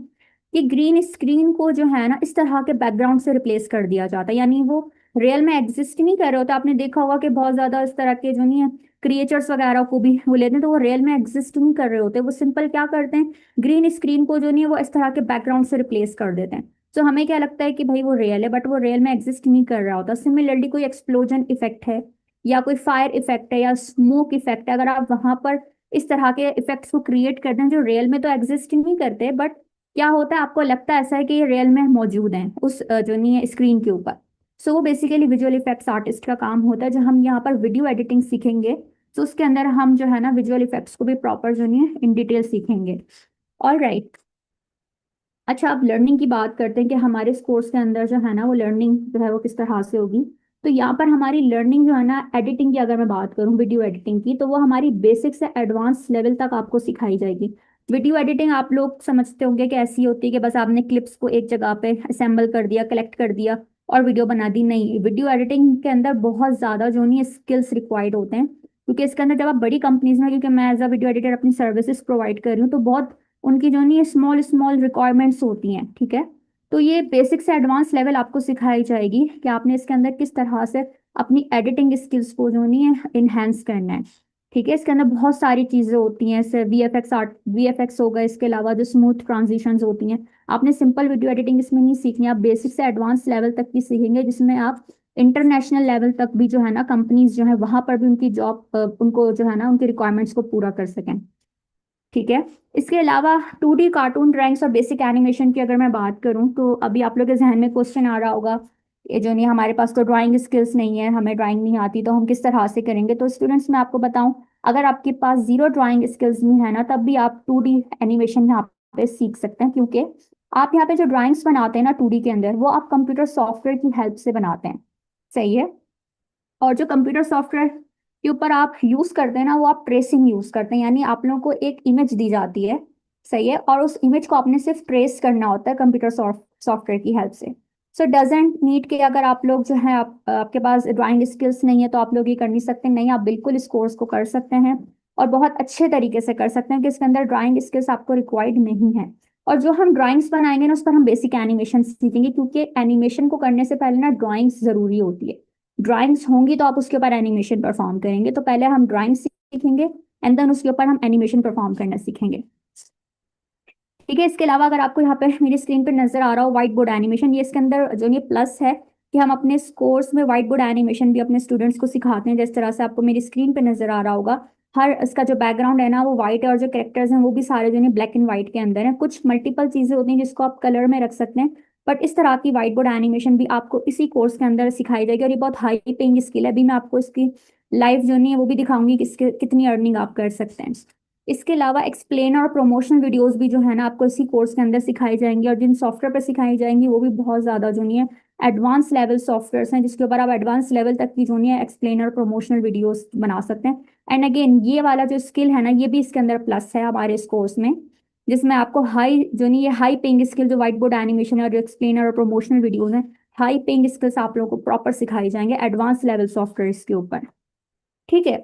कि ग्रीन स्क्रीन को जो है ना इस तरह के बैकग्राउंड से रिप्लेस कर दिया जाता है, यानी वो रियल में एग्जिस्ट नहीं कर रहे होते। आपने देखा होगा कि बहुत ज्यादा इस तरह के जो नहीं है क्रिएचर्स वगैरह को भी वो लेते हैं तो वो रियल में एग्जिस्ट नहीं कर रहे होते, वो सिंपल क्या करते हैं ग्रीन स्क्रीन को जो नहीं है वो इस तरह के बैकग्राउंड से रिप्लेस कर देते हैं। तो हमें क्या लगता है कि भाई वो रियल है, बट वो रियल में एग्जिस्ट नहीं कर रहा होता। सिमिलरली कोई एक्सप्लोजन इफेक्ट है या कोई फायर इफेक्ट है या स्मोक इफेक्ट है, अगर आप वहां पर इस तरह के इफेक्ट्स को क्रिएट करते हैं जो रियल में तो एग्जिस्ट नहीं करते, बट क्या होता है आपको लगता है ऐसा है कि ये रियल में मौजूद हैं उस जो नहीं है स्क्रीन के ऊपर। सो वो बेसिकली विजुअल इफेक्ट्स आर्टिस्ट का काम होता है। जब हम यहाँ पर वीडियो एडिटिंग सीखेंगे तो उसके अंदर हम जो है ना विजुअल इफेक्ट्स को भी प्रॉपर जो नहीं है इन डिटेल सीखेंगे। All right. अच्छा, अब लर्निंग की बात करते हैं कि हमारे इस कोर्स के अंदर जो है ना वो लर्निंग जो है वो किस तरह से होगी। तो यहाँ पर हमारी लर्निंग जो है ना एडिटिंग की अगर मैं बात करूँ वीडियो एडिटिंग की, तो वो हमारी बेसिक से एडवांस लेवल तक आपको सिखाई जाएगी। वीडियो एडिटिंग आप लोग समझते होंगे कि ऐसी होती है कि बस आपने क्लिप्स को एक जगह पे असेंबल कर दिया, कलेक्ट कर दिया और वीडियो बना दी। नहीं, वीडियो एडिटिंग के अंदर बहुत ज़्यादा जो नहीं स्किल्स रिक्वायर्ड होते हैं, क्योंकि इसके अंदर जब आप बड़ी कंपनीज में, क्योंकि मैं एज अ वीडियो एडिटर अपनी सर्विसेज प्रोवाइड कर रही हूँ, तो बहुत उनकी जो नहीं स्मॉल स्मॉल रिक्वायरमेंट्स होती हैं। ठीक है, तो ये बेसिक से एडवांस लेवल आपको सिखाई जाएगी कि आपने इसके अंदर किस तरह से अपनी एडिटिंग स्किल्स को जो नहीं है इनहेंस करना है। ठीक है, इसके अंदर बहुत सारी चीजें होती हैं, जैसे VFX होगा, इसके अलावा जो स्मूथ ट्रांजिशंस होती हैं। आपने सिंपल वीडियो एडिटिंग इसमें नहीं सीखनी, आप बेसिक से एडवांस लेवल तक की सीखेंगे, जिसमें आप इंटरनेशनल लेवल तक भी जो है ना कंपनीज जो है वहां पर भी उनकी जॉब उनको जो है ना उनकी रिक्वायरमेंट्स को पूरा कर सकें। ठीक है, इसके अलावा 2D कार्टून ड्राइंग्स और बेसिक एनिमेशन की अगर मैं बात करूं तो अभी आप लोग के जहन में क्वेश्चन आ रहा होगा ये जो नहीं हमारे पास तो ड्राइंग स्किल्स नहीं है, हमें ड्राइंग नहीं आती, तो हम किस तरह से करेंगे? तो स्टूडेंट्स मैं आपको बताऊं, अगर आपके पास जीरो ड्राइंग स्किल्स नहीं है ना तब भी आप 2D एनिमेशन यहाँ पे सीख सकते हैं, क्योंकि आप यहाँ पे जो ड्राइंग्स बनाते हैं ना 2D के अंदर, वो आप कंप्यूटर सॉफ्टवेयर की हेल्प से बनाते हैं, सही है। और जो कंप्यूटर सॉफ्टवेयर के ऊपर आप यूज करते हैं ना, वो आप ट्रेसिंग यूज करते हैं, यानी आप लोगों को एक इमेज दी जाती है, सही है, और उस इमेज को आपने सिर्फ ट्रेस करना होता है कंप्यूटर सॉफ्टवेयर की हेल्प से। सो डजेंट नीड कि अगर आप लोग जो है आपके पास ड्राइंग स्किल्स नहीं है तो आप लोग ये कर नहीं सकते, नहीं, आप बिल्कुल इस कोर्स को कर सकते हैं और बहुत अच्छे तरीके से कर सकते हैं कि इसके अंदर ड्राइंग स्किल्स आपको रिक्वायर्ड नहीं है। और जो हम ड्राइंग्स बनाएंगे ना, उस पर हम बेसिक एनिमेशन सीखेंगे, क्योंकि एनिमेशन को करने से पहले ना ड्राइंग्स जरूरी होती है। ड्राइंग्स होंगी तो आप उसके ऊपर एनिमेशन परफॉर्म करेंगे, तो पहले हम ड्राइंग सीखेंगे एंड देन उसके ऊपर हम एनिमेशन परफॉर्म करना सीखेंगे, ठीक है। इसके अलावा अगर आपको यहाँ पे मेरी स्क्रीन पे नजर आ रहा हो व्हाइट बोर्ड एनिमेशन, ये इसके अंदर जो ये प्लस है कि हम अपने कोर्स में व्हाइट बोर्ड एनिमेशन भी अपने स्टूडेंट्स को सिखाते हैं। जिस तरह से आपको मेरी स्क्रीन पे नजर आ रहा होगा, हर इसका जो बैकग्राउंड है ना वो व्हाइट है, और जो कैरेक्टर्स हैं वो भी सारे जो है ब्लैक एंड व्हाइट के अंदर है। कुछ मल्टीपल चीजें होती हैं जिसको आप कलर में रख सकते हैं, बट इस तरह की व्हाइट बोर्ड एनिमेशन भी आपको इसी कोर्स के अंदर सिखाई जाएगी, और ये बहुत हाई पेइंग स्किल है। अभी मैं आपको इसकी लाइव जो नहीं है वो भी दिखाऊंगी कि इसके कितनी अर्निंग आप कर सकते हैं। इसके अलावा एक्सप्लेन और प्रमोशनल वीडियोस भी जो है ना आपको इसी कोर्स के अंदर सिखाई जाएंगी, और जिन सॉफ्टवेयर पर सिखाई जाएंगी वो भी बहुत ज़्यादा जो नहीं है एडवांस लेवल सॉफ्टवेयर हैं, जिसके ऊपर आप एडवांस लेवल तक की जो नहीं है एक्सप्लेन और प्रमोशनल वीडियोस बना सकते हैं। एंड अगेन ये वाला जो स्किल है ना, ये भी इसके अंदर प्लस है हमारे इस कोर्स में, जिसमें आपको हाई जो नहीं है हाई पेइंग स्किल जो व्हाइट बोर्ड एनिमेशन है और जो एक्सप्लेनर और प्रमोशनल वीडियोज हैं, हाई पेइंग स्किल्स आप लोगों को प्रॉपर सिखाई जाएंगे एडवांस लेवल सॉफ्टवेयर के ऊपर, ठीक है।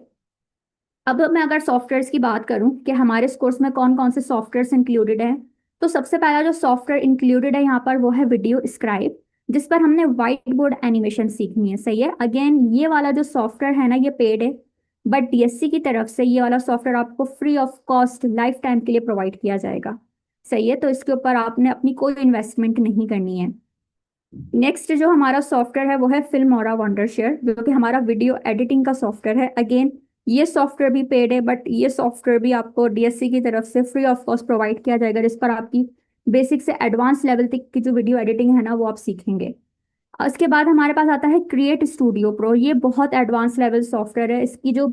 अब मैं अगर सॉफ्टवेयर्स की बात करूं कि हमारे इस कोर्स में कौन कौन से सॉफ्टवेयर्स इंक्लूडेड हैं, तो सबसे पहला जो सॉफ्टवेयर इंक्लूडेड है यहाँ पर वो है वीडियो स्क्राइब, जिस पर हमने व्हाइट बोर्ड एनिमेशन सीखनी है, सही है। अगेन ये वाला जो सॉफ्टवेयर है ना ये पेड है, बट डीएससी की तरफ से ये वाला सॉफ्टवेयर आपको free of cost life time के लिए प्रोवाइड किया जाएगा, सही है। तो इसके ऊपर आपने अपनी कोई इन्वेस्टमेंट नहीं करनी है। नेक्स्ट जो हमारा सॉफ्टवेयर है वो है फिल्मोरा वंडरशेयर, जो कि हमारा वीडियो एडिटिंग का सॉफ्टवेयर है। अगेन ये सॉफ्टवेयर भी पेड है, बट ये सॉफ्टवेयर भी आपको डीएससी की तरफ से फ्री ऑफ कॉस्ट प्रोवाइड किया जाएगा, जिस पर आपकी बेसिक से एडवांस लेवल तक की जो वीडियो एडिटिंग है ना वो आप सीखेंगे। उसके बाद हमारे पास आता है क्रिएट स्टूडियो प्रो, ये बहुत एडवांस लेवल सॉफ्टवेयर है। इसकी जो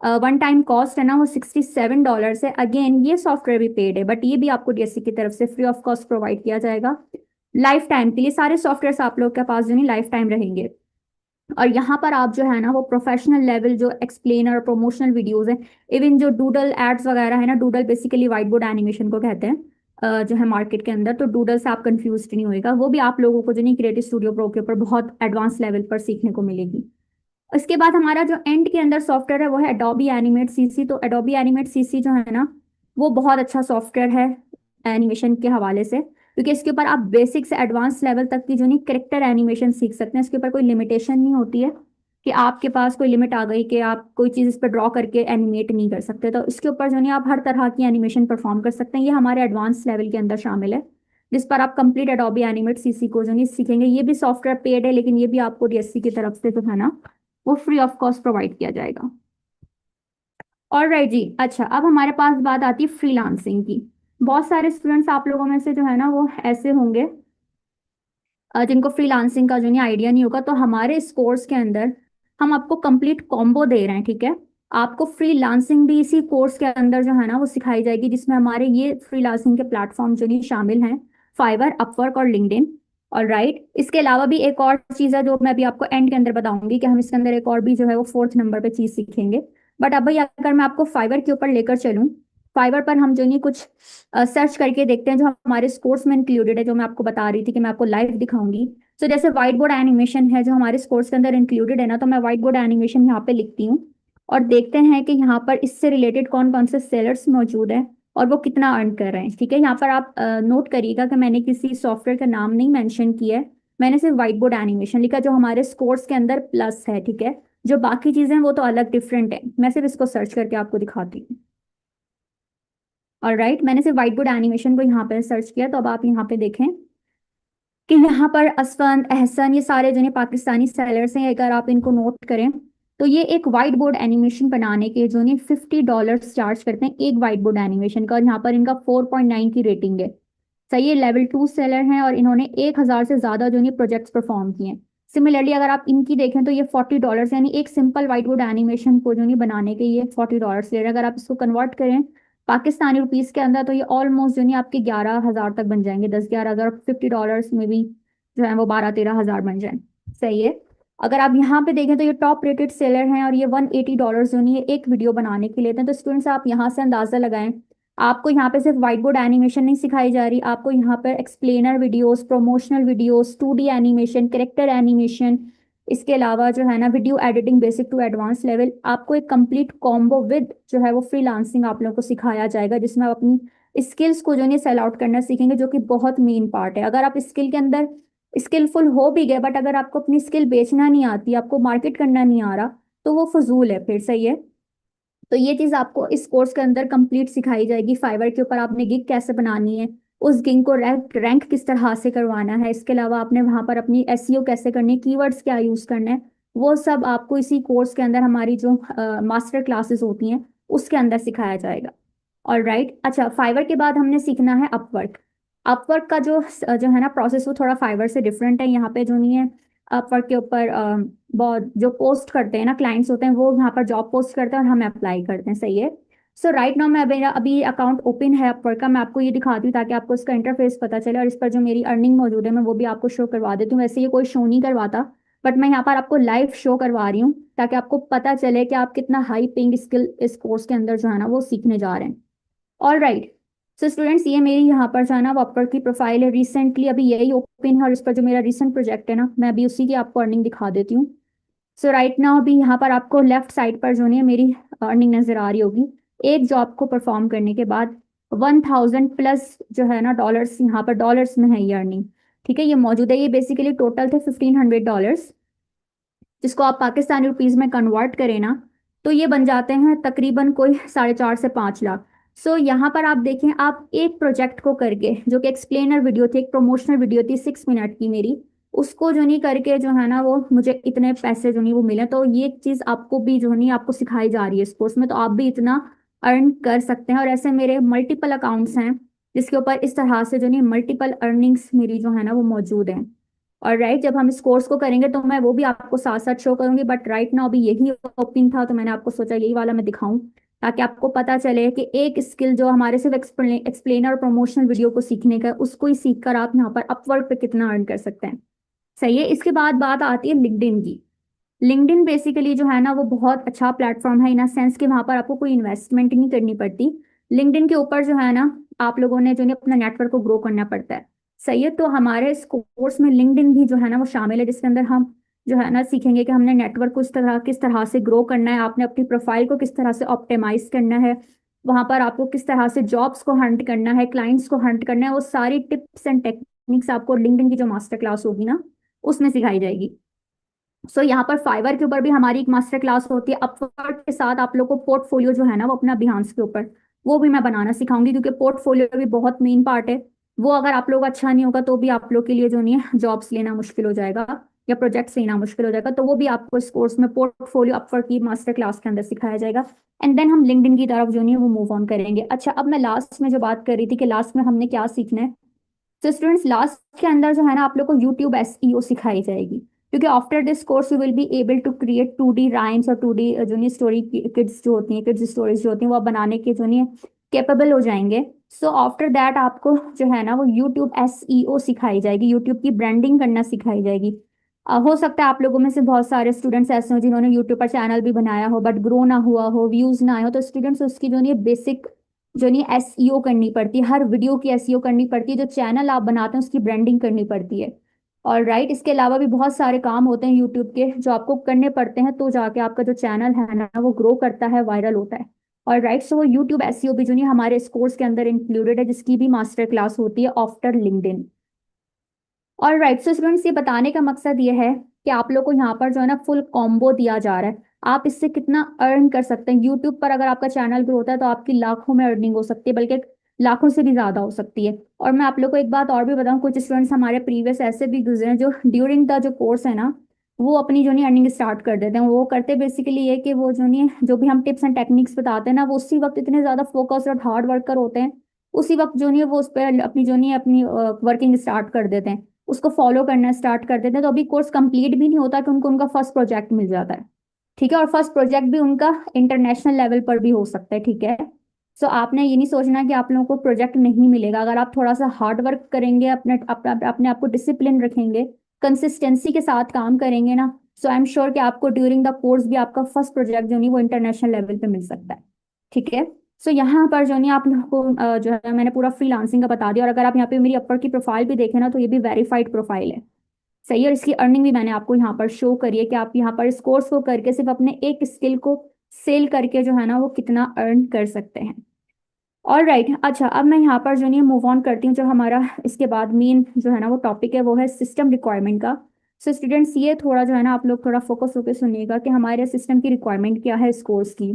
वन टाइम कॉस्ट है ना वो $67 है। अगेन ये सॉफ्टवेयर भी पेड है, बट ये भी आपको डीएससी की तरफ से फ्री ऑफ कॉस्ट प्रोवाइड किया जाएगा लाइफ टाइम के लिए। सारे सॉफ्टवेयर आप लोग के पास जो नहीं लाइफ टाइम रहेंगे, और यहाँ पर आप जो है ना वो प्रोफेशनल लेवल जो एक्सप्लेनर प्रमोशनल वीडियोस हैं, इवन जो डूडल एड्स वगैरह है ना, doodle basically white board animation को कहते हैं जो है मार्केट के अंदर, तो डूडल से आप कंफ्यूज नहीं होएगा, वो भी आप लोगों को जो नहीं क्रिएटिव स्टूडियो प्रो के ऊपर बहुत एडवांस लेवल पर सीखने को मिलेगी। उसके बाद हमारा जो एंड के अंदर सॉफ्टवेयर है वो है एडोबी एनिमेट सीसी। तो एडोबी एनिमेट सीसी जो है ना वो बहुत अच्छा सॉफ्टवेयर है एनिमेशन के हवाले से, क्योंकि इसके ऊपर आप बेसिक से एडवांस लेवल तक की जो नहीं करेक्टर एनिमेशन सीख सकते हैं। इसके ऊपर कोई लिमिटेशन नहीं होती है कि आपके पास कोई लिमिट आ गई कि आप कोई चीज़ इस पर ड्रॉ करके एनिमेट नहीं कर सकते, तो इसके ऊपर जो नहीं आप हर तरह की एनिमेशन परफॉर्म कर सकते हैं। ये हमारे एडवांस लेवल के अंदर शामिल है, जिस पर आप कंप्लीट एडोबी एनिमेट सीसी को जो नहीं सीखेंगे। ये भी सॉफ्टवेयर पेड है, लेकिन ये भी आपको डीएससी की तरफ से जो है ना वो फ्री ऑफ कॉस्ट प्रोवाइड किया जाएगा। और राइट जी, अच्छा, अब हमारे पास बात आती है फ्रीलांसिंग की। बहुत सारे स्टूडेंट्स आप लोगों में से जो है ना वो ऐसे होंगे जिनको फ्रीलांसिंग का जो नहीं आइडिया नहीं होगा, तो हमारे इस कोर्स के अंदर हम आपको कंप्लीट कॉम्बो दे रहे हैं, ठीक है। आपको फ्रीलांसिंग भी इसी कोर्स के अंदर जो है ना वो सिखाई जाएगी, जिसमें हमारे ये फ्रीलांसिंग के प्लेटफॉर्म जो नहीं शामिल हैं, फाइवर, अपवर्क और लिंक्डइन। और राइट, इसके अलावा भी एक और चीज़ है जो मैं अभी आपको एंड के अंदर बताऊंगी कि हम इसके अंदर एक और भी जो है वो 4th नंबर पे चीज़ सीखेंगे। बट अब भाई अगर मैं आपको फाइवर के ऊपर लेकर चलूँ, फाइवर पर हम जो नहीं कुछ सर्च करके देखते हैं जो हमारे इस कोर्स में इंक्लूडेड है, जो मैं आपको बता रही थी कि मैं आपको लाइव दिखाऊंगी। तो जैसे व्हाइट बोर्ड एनिमेशन है जो हमारे इस कोर्स के अंदर इंक्लूडेड है ना, तो मैं व्हाइट बोर्ड एनिमेशन यहाँ पे लिखती हूँ और देखते हैं कि यहाँ पर इससे रिलेटेड कौन कौन से सेलर्स मौजूद हैं और वो कितना अर्न कर रहे हैं, ठीक है। यहाँ पर आप नोट करिएगा कि मैंने किसी सॉफ्टवेयर का नाम नहीं मेंशन किया है, मैंने सिर्फ व्हाइट बोर्ड एनिमेशन लिखा जो हमारे इस कोर्स के अंदर प्लस है, ठीक है। जो बाकी चीज़ें हैं वो तो अलग डिफरेंट है, मैं सिर्फ इसको सर्च करके आपको दिखाती हूँ। और राइट, मैंने सिर्फ व्हाइट बोर्ड एनिमेशन को यहाँ पे सर्च किया, तो अब आप यहाँ पे देखें कि यहाँ पर असफन, एहसन, ये सारे जो है पाकिस्तानी सेलर्स हैं। अगर आप इनको नोट करें तो ये एक वाइट बोर्ड एनिमेशन बनाने के जो नहीं $50 चार्ज करते हैं एक वाइट बोर्ड एनिमेशन का, और यहाँ पर इनका 4.9 की रेटिंग है, सही है। लेवल 2 सेलर हैं और इन्होंने 1000 से ज़्यादा जो नहीं प्रोजेक्ट्स परफॉर्म किए हैं। सिमिलरली अगर आप इनकी देखें तो ये $40, यानी एक सिंपल वाइट बोर्ड एनिमेशन को जो नहीं बनाने के ये $40 ले रहे हैं। अगर आप इसको कन्वर्ट करें पाकिस्तानी रुपीस के अंदर तो ये ऑलमोस्ट जो नहीं आपके 11,000 तक बन जाएंगे, 10-11 हज़ार, $50 में भी जो है वो 12-13 हज़ार बन जाए। सही है। अगर आप यहाँ पे देखें तो ये टॉप रेटेड सेलर हैं और ये $180 जो नहीं है एक वीडियो बनाने के लेते हैं। तो स्टूडेंट्स आप यहाँ से अंदाजा लगाएं, आपको यहाँ पे सिर्फ व्हाइट बोर्ड एनिमेशन नहीं सिखाई जा रही, आपको यहाँ पर explainer videos, promotional videos, 2D animation, character animation, इसके अलावा जो है ना video editing basic to advance level, आपको एक कंप्लीट कॉम्बो विद जो है वो फ्रीलांसिंग आप लोगों को सिखाया जाएगा, जिसमें आप अपनी स्किल्स को जो नहीं सेल आउट करना सीखेंगे, जो कि बहुत मेन पार्ट है। अगर आप स्किल के अंदर स्किलफुल हो भी गए बट अगर आपको अपनी स्किल बेचना नहीं आती, आपको मार्केट करना नहीं आ रहा, तो वो फजूल है फिर। सही है। तो ये चीज आपको इस कोर्स के अंदर कंप्लीट सिखाई जाएगी। फाइवर के ऊपर आपने गिग कैसे बनानी है, उस गिग को रैंक रैंक किस तरह से करवाना है, इसके अलावा आपने वहां पर अपनी एसईओ कैसे करनी है, कीवर्ड्स क्या यूज करना है, वो सब आपको इसी कोर्स के अंदर हमारी जो मास्टर क्लासेस होती हैं उसके अंदर सिखाया जाएगा। और राइट, अच्छा, फाइवर के बाद हमने सीखना है अपवर्क। अपवर्क का जो जो है ना प्रोसेस वो थोड़ा फाइवर से डिफरेंट है। यहाँ पे जो नहीं है अपवर्क के ऊपर बहुत जो पोस्ट करते हैं ना क्लाइंट्स होते हैं, वो यहाँ पर जॉब पोस्ट करते हैं और हम अप्लाई करते हैं। सही है। सो राइट नाउ मैं मेरा अभी अकाउंट ओपन है अपवर्क का, मैं आपको ये दिखाती हूँ ताकि आपको इसका इंटरफेस पता चले, और इस पर जो मेरी अर्निंग मौजूद है मैं वो भी आपको शो करवा देती हूँ। वैसे ये कोई शो नहीं करवाता, बट मैं यहाँ पर आपको लाइव शो करवा रही हूँ ताकि आपको पता चले कि आप कितना हाई पेइंग स्किल इस कोर्स के अंदर जो है ना वो सीखने जा रहे हैं। All right. सो स्टूडेंट्स, ये मेरी यहाँ पर जो है ना अपवर्क की प्रोफाइल है, रिसेंटली अभी यही ओपन है और इस पर जो मेरा रिसेंट प्रोजेक्ट है ना मैं अभी उसी की आपको अर्निंग दिखा देती हूँ। सो राइट नाउ अभी यहाँ पर आपको लेफ्ट साइड पर जो है मेरी अर्निंग नजर आ रही होगी। एक जॉब को परफॉर्म करने के बाद 1,000+ जो है ना डॉलर्स, यहाँ पर डॉलर्स में है ये अर्निंग। ठीक है, ये मौजूद है। ये बेसिकली टोटल थे $1,500, जिसको आप पाकिस्तानी रुपीज में कन्वर्ट करें ना तो ये बन जाते हैं तकरीबन कोई 4.5 से 5 लाख। सो यहाँ पर आप देखें, आप एक प्रोजेक्ट को करके, जो कि एक्सप्लेनर वीडियो थी, एक प्रमोशनल वीडियो थी 6 मिनट की मेरी, उसको जो नहीं करके जो है ना वो मुझे इतने पैसे जो नहीं वो मिले। तो ये चीज़ आपको भी जो नहीं आपको सिखाई जा रही है इस कोर्स में, तो आप भी इतना अर्न कर सकते हैं। और ऐसे मेरे मल्टीपल अकाउंट्स हैं जिसके ऊपर इस तरह से जो नहीं मल्टीपल अर्निंग्स मेरी जो है ना वो मौजूद हैं। और राइट, जब हम इस कोर्स को करेंगे तो मैं वो भी आपको साथ साथ शो करूंगी, बट राइट नाउ अभी यही ओपन था तो मैंने आपको सोचा यही वाला मैं दिखाऊं ताकि आपको पता चले कि एक स्किल जो हमारे सिर्फ एक्सप्लेनर और प्रमोशनल वीडियो को सीखने का है, उसको ही सीख कर आप यहाँ पर अपवर्क पे कितना अर्न कर सकते हैं। सही है। इसके बाद बात आती है लिंक्डइन की। लिंक्डइन बेसिकली जो है ना वो बहुत अच्छा प्लेटफॉर्म है इन अ सेंस कि वहां पर आपको कोई इन्वेस्टमेंट नहीं करनी पड़ती। लिंक्डइन के ऊपर जो है ना आप लोगों ने जो है अपना नेटवर्क को ग्रो करना पड़ता है। सही है। तो हमारे इस कोर्स में लिंक्डइन भी जो है ना वो शामिल है, जिसके अंदर हम जो है ना सीखेंगे कि हमने नेटवर्क को किस तरह से ग्रो करना है, आपने अपनी प्रोफाइल को किस तरह से ऑप्टिमाइज करना है, वहां पर आपको किस तरह से जॉब्स को हंट करना है, क्लाइंट्स को हंट करना है, वो सारी टिप्स एंड टेक्निक्स आपको लिंक्डइन की जो मास्टर क्लास होगी ना उसमें सिखाई जाएगी। सो यहाँ पर फाइवर के ऊपर भी हमारी एक मास्टर क्लास होती है। अपवर्क के साथ आप लोग को पोर्टफोलियो जो है ना वो अपना बिहान्स के ऊपर वो भी मैं बनाना सिखाऊंगी, क्योंकि पोर्टफोलियो भी बहुत मेन पार्ट है। वो अगर आप लोग अच्छा नहीं होगा तो भी आप लोग के लिए जो नहीं है जॉब्स लेना मुश्किल हो जाएगा या प्रोजेक्ट्स लेना मुश्किल हो जाएगा। तो वो भी आपको इस कोर्स में पोर्टफोलियो अपवर्क की मास्टर क्लास के अंदर सिखाया जाएगा। एंड देन हम लिंक्डइन की तरफ जो नहीं है वो मूव ऑन करेंगे। अच्छा, अब मैं लास्ट में जो बात कर रही थी कि लास्ट में हमने क्या सीखना है, तो स्टूडेंट्स लास्ट के अंदर जो है ना आप लोग को यूट्यूब एसईओ सिखाई जाएगी, क्योंकि after this course you will be able to create 2D rhymes और 2D जो नहीं स्टोरी किड्स जो होती हैं, किड्स स्टोरीज जो होती हैं वो आप बनाने के जो नहीं कैपेबल हो जाएंगे। सो आफ्टर दैट आपको जो है ना वो यूट्यूब एसईओ सिखाई जाएगी, यूट्यूब की ब्रांडिंग करना सिखाई जाएगी। हो सकता है आप लोगों में से बहुत सारे स्टूडेंट्स ऐसे हो जिन्होंने यूट्यूब पर चैनल भी बनाया हो बट ग्रो ना हुआ हो, व्यूज ना आए हो, तो स्टूडेंट्स उसकी जो नहीं बेसिक जो नहीं एसईओ करनी पड़ती है, हर वीडियो की एसईओ करनी पड़ती है, जो चैनल आप बनाते हैं उसकी ब्रांडिंग करनी पड़ती है। और राइट, इसके अलावा भी बहुत सारे काम होते हैं यूट्यूब के जो आपको करने पड़ते हैं, तो जाके आपका जो चैनल है ना वो ग्रो करता है, वायरल होता है। और राइट, सो वो यूट्यूब एसईओ भी जो नहीं हमारे इस कोर्स के अंदर इंक्लूडेड है, जिसकी भी मास्टर क्लास होती है आफ्टर लिंक्डइन। और राइट, सो स्टूडेंट्स, ये बताने का मकसद ये है कि आप लोग को यहाँ पर जो है ना फुल कॉम्बो दिया जा रहा है, आप इससे कितना अर्न कर सकते हैं। यूट्यूब पर अगर आपका चैनल ग्रो होता है तो आपकी लाखों में अर्निंग हो सकती है, बल्कि लाखों से भी ज्यादा हो सकती है। और मैं आप लोग को एक बात और भी बताऊं, कुछ स्टूडेंट्स हमारे प्रीवियस ऐसे भी गुजरे हैं जो ड्यूरिंग द जो कोर्स है ना वो अपनी जो नहीं अर्निंग स्टार्ट कर देते हैं। वो करते बेसिकली ये कि वो जो नहीं जो भी हम टिप्स एंड टेक्निक्स बताते हैं ना वो उसी वक्त इतने ज्यादा फोकस्ड और हार्ड वर्कर होते हैं, उसी वक्त जो नहीं है वो उस पर अपनी जो नहीं है अपनी वर्किंग स्टार्ट कर देते हैं, उसको फॉलो करना स्टार्ट कर देते हैं। तो अभी कोर्स कंप्लीट भी नहीं होता कि उनको उनका फर्स्ट प्रोजेक्ट मिल जाता है। ठीक है, और फर्स्ट प्रोजेक्ट भी उनका इंटरनेशनल लेवल पर भी हो सकता है। ठीक है। सो आपने ये नहीं सोचना कि आप लोगों को प्रोजेक्ट नहीं मिलेगा। अगर आप थोड़ा सा हार्ड वर्क करेंगे, अपने आप को डिसिप्लिन रखेंगे, कंसिस्टेंसी के साथ काम करेंगे ना, सो आई एम श्योर कि आपको ड्यूरिंग द कोर्स भी आपका फर्स्ट प्रोजेक्ट जो नहीं वो इंटरनेशनल लेवल पे मिल सकता है। ठीक है। सो यहाँ पर जो नहीं आप लोगों को जो है मैंने पूरा फ्रीलांसिंग का बता दिया। और अगर आप यहाँ पे मेरी अपर की प्रोफाइल भी देखें ना, तो ये भी वेरीफाइड प्रोफाइल है। सही है। और इसकी अर्निंग भी मैंने आपको यहाँ पर शो करी है कि आप यहाँ पर इस कोर्स को करके सिर्फ अपने एक स्किल को सेल करके जो है ना वो कितना अर्न कर सकते हैं। All right. अच्छा, अब मैं यहाँ पर जो नहीं मूव ऑन करती हूँ। जो हमारा इसके बाद मेन जो है ना वो टॉपिक है वो है सिस्टम रिक्वायरमेंट का। सो स्टूडेंट्स, ये थोड़ा जो है ना आप लोग थोड़ा फोकस होकर सुनिएगा कि हमारे सिस्टम की रिक्वायरमेंट क्या है इस कोर्स की।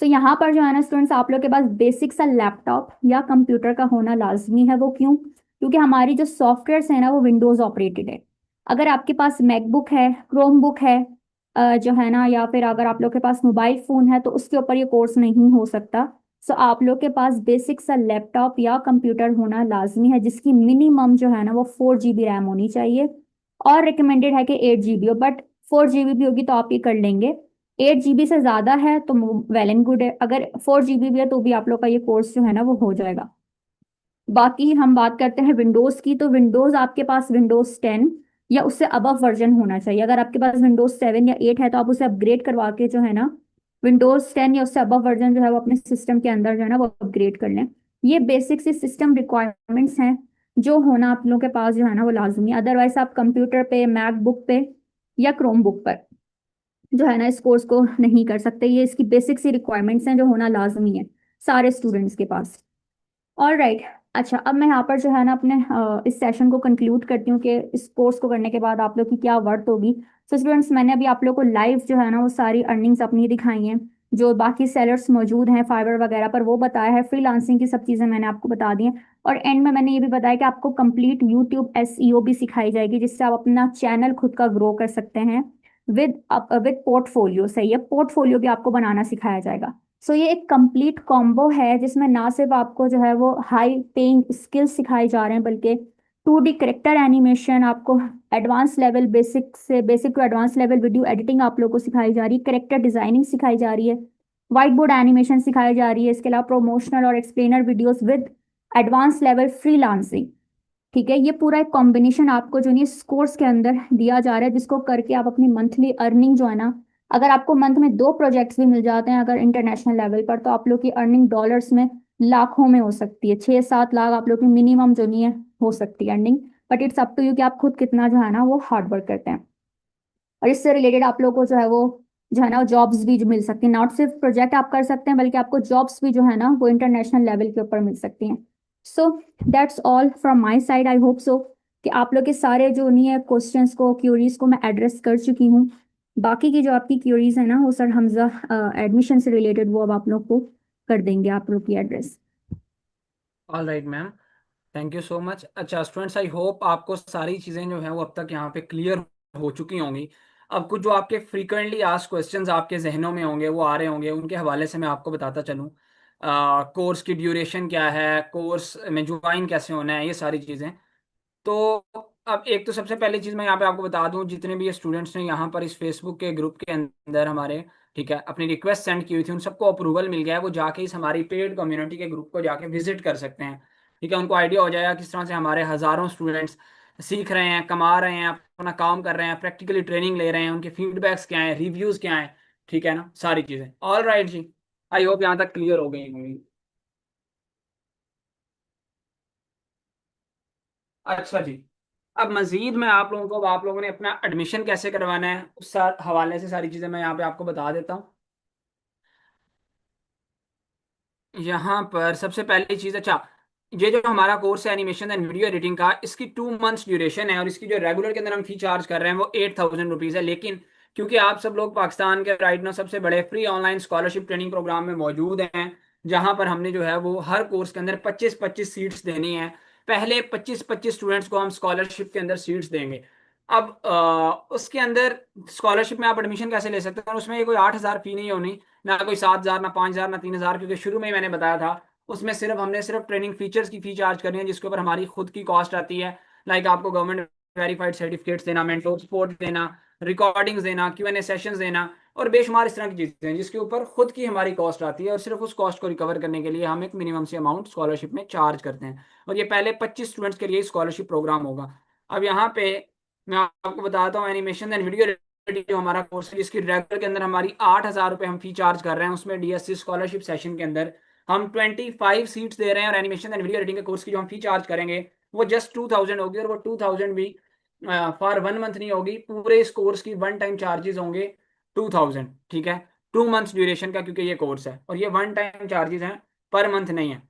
तो यहाँ पर जो है ना स्टूडेंट्स, आप लोग के पास बेसिक सा लैपटॉप या कंप्यूटर का होना लाजमी है। वो क्यों? क्योंकि हमारी जो सॉफ्टवेयर है ना वो विंडोज ऑपरेटेड है। अगर आपके पास मैकबुक है, क्रोम बुक है जो है ना, या फिर अगर आप लोग के पास मोबाइल फोन है, तो उसके ऊपर ये कोर्स नहीं हो सकता। सो आप लोग के पास बेसिक सा लैपटॉप या कंप्यूटर होना लाजमी है, जिसकी मिनिमम जो है ना वो 4 GB रैम होनी चाहिए। और रिकमेंडेड है कि 8 GB हो, बट 4 GB भी होगी तो आप ये कर लेंगे। 8 GB से ज्यादा है तो वेल एंड गुड है। अगर 4 GB भी है तो भी आप लोग का ये कोर्स जो है ना वो हो जाएगा। बाकी हम बात करते हैं विंडोज की। तो विंडोज आपके पास विंडोज 10 या उससे अबव वर्जन होना चाहिए। अगर आपके पास विंडोज 7 या 8 है तो आप उसे अपग्रेड करवा के जो है ना विंडोज 10 या उससे अबव वर्जन जो है वो अपने सिस्टम के अंदर जो है ना वो अपग्रेड कर लें। ये बेसिक सी सिस्टम रिक्वायरमेंट्स हैं जो होना आप लोगों के पास जो है ना वो लाजमी है। अदरवाइज आप कंप्यूटर पे, मैकबुक पे या क्रोम बुक पर जो है ना इस कोर्स को नहीं कर सकते। ये इसकी बेसिक सी रिक्वायरमेंट्स हैं जो होना लाजमी है सारे स्टूडेंट्स के पास। All right. अच्छा, अब मैं यहाँ पर जो है ना अपने इस सेशन को कंक्लूड करती हूँ कि इस कोर्स को करने के बाद आप लोग की क्या वर्थ होगी। सो स्टूडेंट्स, मैंने अभी आप लोग को लाइव जो है ना वो सारी अर्निंग्स अपनी दिखाई हैं। जो बाकी सेलर्स मौजूद हैं फाइवर वगैरह पर वो बताया है। फ्रीलांसिंग की सब चीज़ें मैंने आपको बता दी हैं। और एंड में मैंने ये भी बताया कि आपको कंप्लीट यूट्यूब SEO भी सिखाई जाएगी, जिससे आप अपना चैनल खुद का ग्रो कर सकते हैं विद विद पोर्टफोलियो। सही है, पोर्टफोलियो भी आपको बनाना सिखाया जाएगा। सो ये एक कंप्लीट कॉम्बो है जिसमें ना सिर्फ आपको जो है वो हाई पेइंग स्किल्स सिखाए जा रहे हैं, बल्कि 2D करेक्टर एनिमेशन आपको advance level, basic to advance level video editing आप लोग को सिखाई जा रही है, करेक्टर डिजाइनिंग सिखाई जा रही है, व्हाइट बोर्ड एनिमेशन सिखाई जा रही है। इसके अलावा प्रमोशनल और explainer videos with advance level freelancing. ठीक है, ये पूरा एक कॉम्बिनेशन आपको जो नहीं इस कोर्स के अंदर दिया जा रहा है, जिसको करके आप अपनी मंथली अर्निंग जो है ना, अगर आपको मंथ में 2 प्रोजेक्ट्स भी मिल जाते हैं अगर इंटरनेशनल लेवल पर, तो आप लोग की अर्निंग डॉलर्स में लाखों में हो सकती है। 6-7 लाख आप लोग की मिनिमम जो नहीं है हो सकती है earning. But it's up to you कि आप खुद कितना जो है ना वो हार्ड वर्क करते हैं। और इससे रिलेटेड आप लोग को जो है ना जॉब्स भी जो मिल सकती हैं। नॉट सिर्फ प्रोजेक्ट आप कर सकते हैं, बल्कि आपको जॉब्स भी जो है ना वो इंटरनेशनल लेवल के ऊपर मिल सकती हैं। सो that's all from my side. I hope so कि आप लोग के सारे जो नहीं है क्वेश्चंस को, क्यूरीज को मैं एड्रेस कर चुकी हूँ। बाकी की जो आपकी क्यूरीज है ना वो सर हमजा एडमिशन से रिलेटेड वो अब आप लोग को कर देंगे आप लोग की address. All right ma'am, thank you so much. अच्छा स्टूडेंट्स, आई होप आपको सारी चीज़ें जो हैं वो अब तक यहाँ पे क्लियर हो चुकी होंगी। अब कुछ जो आपके फ्रीक्वेंटली आस्क्ड क्वेश्चंस आपके जहनों में होंगे वो आ रहे होंगे, उनके हवाले से मैं आपको बताता चलूँ। कोर्स की ड्यूरेशन क्या है, कोर्स में ज्वाइन कैसे होना है, ये सारी चीज़ें। तो अब एक तो सबसे पहली चीज़ मैं यहाँ पे आपको बता दूं, जितने भी स्टूडेंट्स ने यहाँ पर इस फेसबुक के ग्रुप के अंदर हमारे, ठीक है, अपनी रिक्वेस्ट सेंड की हुई थी, उन सबको अप्रूवल मिल गया है। वो जाके इस हमारी पेड कम्युनिटी के ग्रुप को जाके विजिट कर सकते हैं। ठीक है, उनको आइडिया हो जाएगा किस तरह से हमारे हज़ारों स्टूडेंट्स सीख रहे हैं, कमा रहे हैं, अपना काम कर रहे हैं, प्रैक्टिकली ट्रेनिंग ले रहे हैं, उनके फीडबैक्स क्या हैं, रिव्यूज़ क्या हैं। ठीक है ना, सारी चीज़ें। ऑल राइट जी, आई होप यहाँ तक क्लियर हो गई होंगी। अच्छा जी, अब मजीद मैं आप लोगों को, आप लोगों ने अपना एडमिशन कैसे करवाना है उस हवाले से सारी चीज़ें मैं यहाँ पे आपको बता देता हूँ। यहाँ पर सबसे पहली चीज़, अच्छा, ये जो हमारा कोर्स है एनिमेशन एंड वीडियो एडिटिंग का, इसकी 2 मंथ्स ड्यूरेशन है और इसकी जो रेगुलर के अंदर हम फी चार्ज कर रहे हैं वो 8,000 रुपीज़ है। लेकिन क्योंकि आप सब लोग पाकिस्तान के राइट नाउ सबसे बड़े free online scholarship training program में मौजूद हैं, जहाँ पर हमने जो है वो हर कोर्स के अंदर 25-25 सीट्स देनी है। पहले 25-25 स्टूडेंट्स को हम स्कॉलरशिप के अंदर सीट्स देंगे। अब उसके अंदर स्कॉलरशिप में आप एडमिशन कैसे ले सकते हैं, और उसमें ये कोई 8,000 फी नहीं होनी, ना कोई 7,000, ना 5,000, ना 3,000, क्योंकि शुरू में ही मैंने बताया था उसमें सिर्फ ट्रेनिंग फीचर्स की फी चार्ज करनी है, जिसके ऊपर हमारी खुद की कॉस्ट आती है। लाइक आपको गवर्नमेंट वेरीफाइड सर्टिफिकेट्स देना, मेंटोर सपोर्ट देना, रिकॉर्डिंग्स देना, Q&A सेशंस देना, और बेशुमार इस तरह की चीज़ें हैं जिसके ऊपर खुद की हमारी कॉस्ट आती है, और सिर्फ उस कॉस्ट को रिकवर करने के लिए हम एक मिनिमम सी अमाउंट स्कॉलरशिप में चार्ज करते हैं। और ये पहले 25 स्टूडेंट्स के लिए स्कॉलरशिप प्रोग्राम होगा। अब यहाँ पे मैं आपको बताता हूँ, एनिमेशन एंड वीडियो जो हमारा कोर्स है, जिसकी रेगुलर के अंदर हमारी 8,000 रुपये हम फी चार्ज कर रहे हैं, उसमें DSC स्कॉलरशिप सेशन के अंदर हम 25 सीट्स दे रहे हैं, और एनिमेशन एंड वीडियो एडिटिंग के कोर्स की जो हम फी चार्ज करेंगे वो जस्ट 2,000 होगी, और वो 2,000 भी फॉर 1 मंथ नहीं होगी, पूरे इस कोर्स की वन टाइम चार्जेस होंगे 2,000। ठीक है, 2 मंथ्स ड्यूरेशन का, क्योंकि ये कोर्स है, और ये वन टाइम चार्जेस हैं, पर मंथ नहीं है।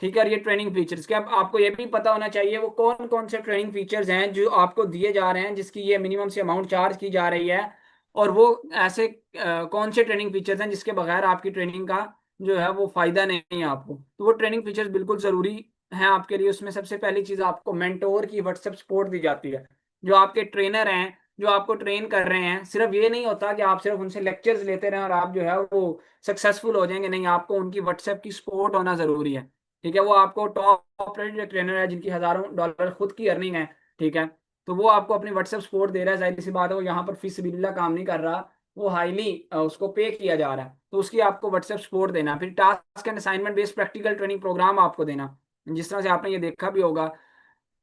ठीक है, और ये ट्रेनिंग फीचर्स के, अब आपको ये भी पता होना चाहिए वो कौन कौन से ट्रेनिंग फीचर्स हैं जो आपको दिए जा रहे हैं, जिसकी ये मिनिमम से अमाउंट चार्ज की जा रही है, और वो ऐसे कौन से ट्रेनिंग फीचर्स हैं जिसके बगैर आपकी ट्रेनिंग का जो है वो फायदा नहीं है आपको। तो वो ट्रेनिंग फीचर्स बिल्कुल जरूरी हैं आपके लिए। उसमें सबसे पहली चीज, आपको मेंटोर की व्हाट्सएप सपोर्ट दी जाती है। जो आपके ट्रेनर हैं, जो आपको ट्रेन कर रहे हैं, सिर्फ ये नहीं होता कि आप सिर्फ उनसे लेक्चर्स लेते रहें और आप जो है वो सक्सेसफुल हो जाएंगे, नहीं, आपको उनकी व्हाट्सएप की सपोर्ट होना जरूरी है। ठीक है, वो आपको टॉप रेटेड ट्रेनर है जिनकी हजारों डॉलर खुद की अर्निंग है। ठीक है, तो वो आपको अपनी व्हाट्सएप सपोर्ट दे रहा है, जाहिर सी बात है वो यहाँ पर फीसिबिलिटी काम नहीं कर रहा, वो हाईली उसको पे किया जा रहा है, तो उसकी आपको व्हाट्सएप सपोर्ट देना। फिर task and assignment based practical training program आपको देना, जिस तरह से आपने ये देखा भी होगा,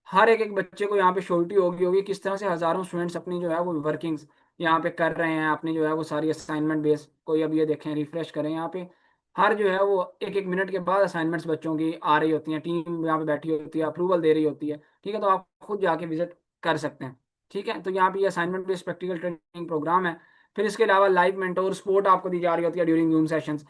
हर एक एक बच्चे को यहाँ पे श्योरिटी होगी होगी किस तरह से हजारों स्टूडेंट्स अपनी जो है वो वर्किंग्स यहाँ पे कर रहे हैं, अपनी जो है वो सारी असाइनमेंट बेस। कोई अब ये देखें, रिफ्रेश करें यहाँ पे, हर जो है वो एक एक मिनट के बाद असाइनमेंट्स बच्चों की आ रही होती हैं, टीम यहाँ पे बैठी होती है, अप्रूवल दे रही होती है। ठीक है, तो आप खुद जाके विजिट कर सकते हैं। ठीक है, तो यहाँ पे ये assignment based practical training program है। फिर इसके अलावा लाइव मेंटोर सपोर्ट आपको दी जा रही होती है ड्यूरिंग जूम सेशंस।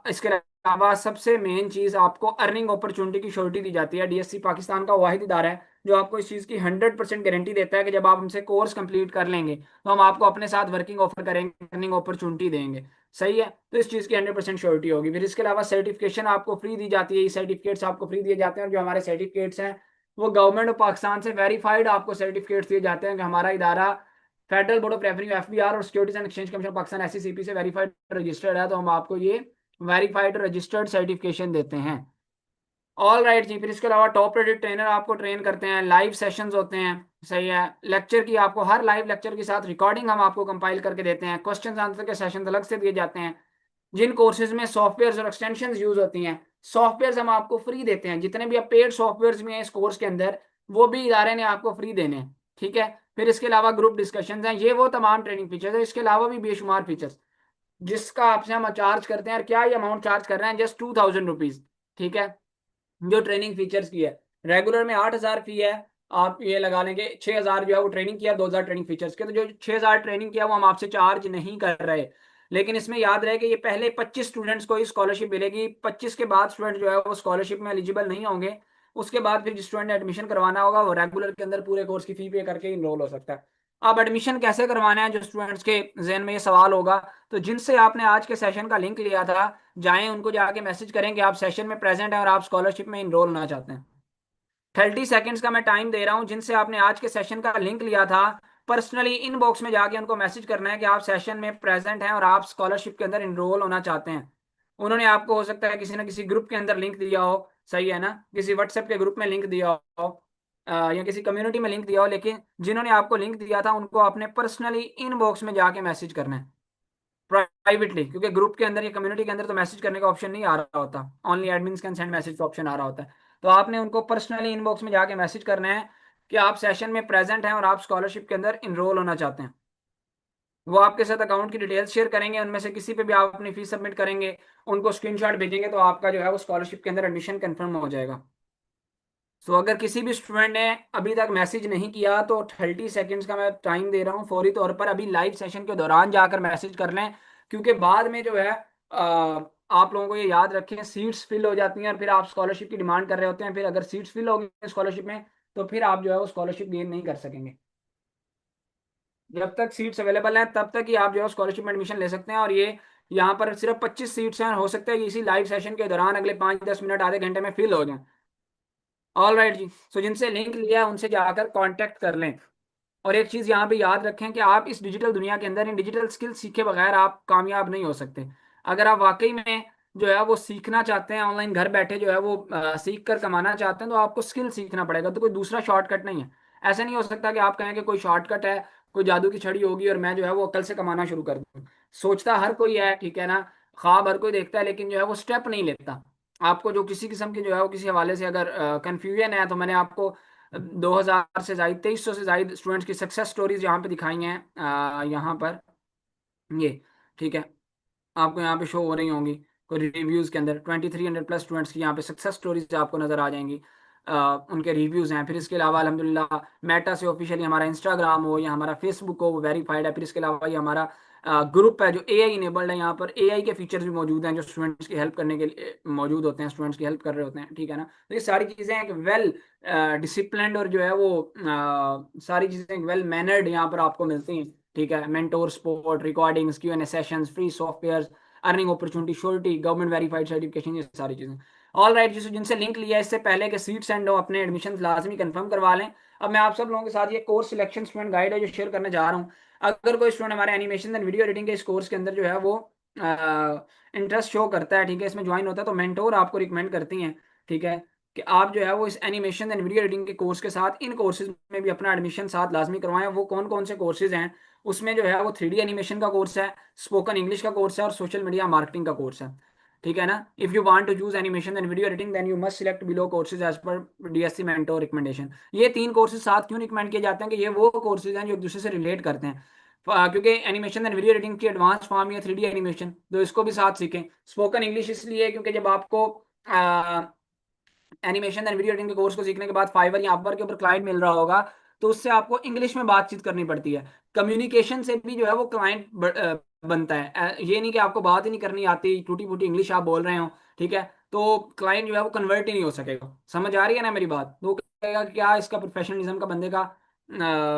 इसके अलावा सबसे मेन चीज, आपको अर्निंग अपॉर्चुनिटी की श्योरिटी दी जाती है। DSC पाकिस्तान का वाहिद इदारा है जो आपको इस चीज़ की 100% गारंटी देता है कि जब आप हमसे कोर्स कंप्लीट कर लेंगे तो हम आपको अपने साथ वर्किंग ऑफर करेंगे, अर्निंग अपॉर्चुनिटी देंगे। सही है, तो इस चीज़ की 100% श्योरिटी होगी। फिर इसके अलावा सर्टिफिकेशन आपको फ्री दी जाती है, ये सर्टिफिकेट्स आपको फ्री दिए जाते हैं, और जो हमारे सर्टिफिकेट्स हैं वो गवर्नमेंट ऑफ पाकिस्तान से वेरीफाइड आपको सर्टिफिकेट्स दिए जाते हैं कि हमारा इदारा federal board of revenue FBR और securities and exchange commission Pakistan SECP से वेरीफाइड रजिस्टर्ड है, तो हम आपको ये वेरीफाइड रजिस्टर्ड सर्टिफिकेशन देते हैं। ऑल राइट जी, फिर इसके अलावा टॉप रेटेड ट्रेनर आपको ट्रेन करते हैं, लाइव सेशंस होते हैं। सही है, लेक्चर की आपको हर लाइव लेक्चर के साथ रिकॉर्डिंग हम आपको कंपाइल करके देते हैं, क्वेश्चन आंसर के सेशन अलग से दिए जाते हैं। जिन कोर्सेज में सॉफ्टवेयर और एक्सटेंशन यूज होती हैं, सॉफ्टवेयर हम आपको फ्री देते हैं, जितने भी आप पेड सॉफ्टवेयर भी हैं इस कोर्स के अंदर वो भी इदारे ने आपको फ्री देने हैं। ठीक है, फिर इसके अलावा ग्रुप डिस्कशन हैं, ये वो तमाम ट्रेनिंग फीचर्स है। इसके अलावा भी बेशुमार फीचर्स जिसका आपसे हम चार्ज करते हैं, और क्या ये अमाउंट चार्ज कर रहे हैं, जस्ट 2,000 रुपीज। ठीक है, जो ट्रेनिंग फीचर्स की है, रेगुलर में 8,000 फी है, आप ये लगा लेंगे 6,000 जो है वो ट्रेनिंग किया, 2,000 ट्रेनिंग फीचर्स के, तो जो 6,000 ट्रेनिंग किया वो हम आपसे चार्ज नहीं कर रहे। लेकिन इसमें याद रहे कि ये पहले 25 स्टूडेंट्स को ही स्कॉलरशिप मिलेगी, 25 के बाद स्टूडेंट जो है वो स्कॉलरशिप में एलिजिबल नहीं होंगे। उसके बाद फिर जिस स्टूडेंट ने एडमिशन करवाना होगा वो रेगुलर के अंदर पूरे कोर्स की फी पे करके इनरोल हो सकता है। अब एडमिशन कैसे करवाना है, जो स्टूडेंट्स के जहन में ये सवाल होगा, तो जिनसे आपने आज के सेशन का लिंक लिया था, जाएं उनको जाके मैसेज करें कि आप सेशन में प्रेजेंट हैं और आप स्कॉलरशिप में इनरोल होना चाहते हैं। 30 सेकेंड्स का मैं टाइम दे रहा हूं, जिनसे आपने आज के सेशन का लिंक लिया था, पर्सनली इनबॉक्स में जाके उनको मैसेज करना है कि आप सेशन में प्रेजेंट हैं और आप स्कॉलरशिप के अंदर इनरोल होना चाहते हैं। उन्होंने आपको हो सकता है किसी ना किसी ग्रुप के अंदर लिंक दिया हो, सही है ना, किसी व्हाट्सएप के ग्रुप में लिंक दिया हो, या किसी कम्युनिटी में लिंक दिया हो, लेकिन जिन्होंने आपको लिंक दिया था उनको आपने पर्सनली इनबॉक्स में जाके मैसेज करना है प्राइवेटली, क्योंकि ग्रुप के अंदर या कम्युनिटी के अंदर तो मैसेज करने का ऑप्शन नहीं आ रहा होता, only admins can send message का ऑप्शन आ रहा होता है। तो आपने उनको पर्सनली इनबॉक्स में जाके मैसेज करना है कि आप सेशन में प्रेजेंट हैं और आप स्कॉलरशिप के अंदर इनरोल होना चाहते हैं। वो आपके साथ अकाउंट की डिटेल्स शेयर करेंगे, उनमें से किसी पे भी आप अपनी फीस सबमिट करेंगे, उनको स्क्रीनशॉट भेजेंगे, तो आपका जो है वो स्कॉलरशिप के अंदर एडमिशन कंफर्म हो जाएगा। सो अगर किसी भी स्टूडेंट ने अभी तक मैसेज नहीं किया तो 30 सेकेंड्स का मैं टाइम दे रहा हूँ, फौरी तौर पर अभी लाइव सेशन के दौरान जाकर मैसेज कर लें, क्योंकि बाद में जो है आप लोगों को ये याद रखें, सीट्स फिल हो जाती हैं और फिर आप स्कॉलरशिप की डिमांड कर रहे होते हैं, फिर अगर सीट्स फिल हो गई स्कॉलरशिप में तो फिर आप जो है वो स्कॉलरशिप गेन नहीं कर सकेंगे। जब तक सीट्स अवेलेबल हैं तब तक ही आप जो है स्कॉलरशिप में एडमिशन ले सकते हैं, और ये यहाँ पर सिर्फ 25 सीट्स हैं, हो सकता है कि इसी लाइव सेशन के दौरान अगले 5-10 मिनट आधे घंटे में फिल हो जाएं। ऑल राइट जी, सो जिनसे लिंक लिया है उनसे जाकर कांटेक्ट कर लें। और एक चीज़ यहाँ पे याद रखें कि आप इस डिजिटल दुनिया के अंदर इन डिजिटल स्किल सीखे बगैर आप कामयाब नहीं हो सकते। अगर आप वाकई में जो है वो सीखना चाहते हैं, ऑनलाइन घर बैठे जो है वो सीख कर कमाना चाहते हैं, तो आपको स्किल सीखना पड़ेगा, तो कोई दूसरा शॉर्टकट नहीं है। ऐसा नहीं हो सकता कि आप कहें कि कोई शॉर्टकट है, कोई जादू की छड़ी होगी और मैं जो है वो कल से कमाना शुरू कर दूं। सोचता हर कोई है, ठीक है ना, ख्वाब हर कोई देखता है, लेकिन जो है वो स्टेप नहीं लेता। आपको जो किसी किस्म की जो है वो किसी हवाले से अगर कंफ्यूजन है, तो मैंने आपको 2000 से ज्यादा, 2300 से ज्यादा स्टूडेंट्स की सक्सेस स्टोरीज यहाँ पे दिखाई हैं, यहाँ पर ये, ठीक है, आपको यहाँ पे शो हो रही होंगी कोई रिव्यूज के अंदर। 2300+ स्टूडेंट्स की यहाँ पे सक्सेस स्टोरीज आपको नजर आ जाएंगी, उनके रिव्यूज हैं। फिर इसके अलावा अल्हम्दुलिल्लाह मेटा से ऑफिशियली हमारा इंस्टाग्राम हो या हमारा फेसबुक हो, वो वेरीफाइड है। फिर इसके अलावा ये हमारा ग्रुप है जो एआई इनेबल्ड है, यहाँ पर एआई के फीचर्स भी मौजूद हैं जो स्टूडेंट्स की हेल्प करने के लिए मौजूद होते हैं, स्टूडेंट्स की हेल्प कर रहे होते हैं, ठीक है ना। तो ये सारी चीज़ें एक वेल डिसिप्लिन्ड और जो है वो सारी चीज़ें वेल मैनर्ड यहाँ पर आपको मिलती हैं, ठीक है। Mentor support, recordings, Q&A sessions, free software, earning opportunity, surety, government verified certification, ये सारी चीजें। ऑल राइट, जिनसे लिंक लिया है इससे पहले के सीट सेंड हो, अपने एडमिशन लाजमी कंफर्म करवा लें। अब मैं आप सब लोगों के साथ ये कोर्स सिलेक्शन स्टूडेंट गाइड है जो शेयर करने जा रहा हूँ। अगर कोई स्टूडेंट हमारे एनिमेशन एंड वीडियो एडिटिंग के इस कोर्स के अंदर जो है वो इंटरेस्ट शो करता है, ठीक है, इसमें ज्वाइन होता है, तो मेंटोर आपको रिकमेंड करती हैं, ठीक है, कि आप जो है वो इस एनिमेशन एंड वीडियो एडिटिंग के कोर्स के साथ इन कोर्सेज में भी अपना एडमिशन साथ लाजमी करवाएं। वो कौन कौन से कोर्सेज हैं, उसमें जो है वो 3D एनिमेशन का कोर्स है, स्पोकन इंग्लिश का कोर्स है और सोशल मीडिया मार्केटिंग का कोर्स है, ठीक है ना। If you want to choose animation and video editing then you must select below courses as per DSC mentor recommendation. ये तीन कोर्सेज साथ क्यों रिकमेंड किए जाते हैं कि ये वो कोर्सेज हैं जो एक दूसरे से रिलेट करते हैं। क्योंकि एनिमेशन एंड वीडियो एडिटिंग की एडवांस फॉर्म या 3D एनिमेशन, तो इसको भी साथ सीखें। स्पोकन इंग्लिश इसलिए क्योंकि जब आपको एनिमेशन एंड वीडियो एडिटिंग के कोर्स को सीखने के बाद फाइवर या अपवर के ऊपर क्लाइंट मिल रहा होगा, तो उससे आपको इंग्लिश में बातचीत करनी पड़ती है। कम्युनिकेशन से भी जो है वो क्लाइंट बनता है। ये नहीं कि आपको बात ही नहीं करनी आती, टूटी फूटी इंग्लिश आप बोल रहे हो, ठीक है, तो क्लाइंट जो है वो कन्वर्ट ही नहीं हो सकेगा। समझ आ रही है ना मेरी बात? तो वो कहेगा कि क्या इसका प्रोफेशनलिज्म का बंदे का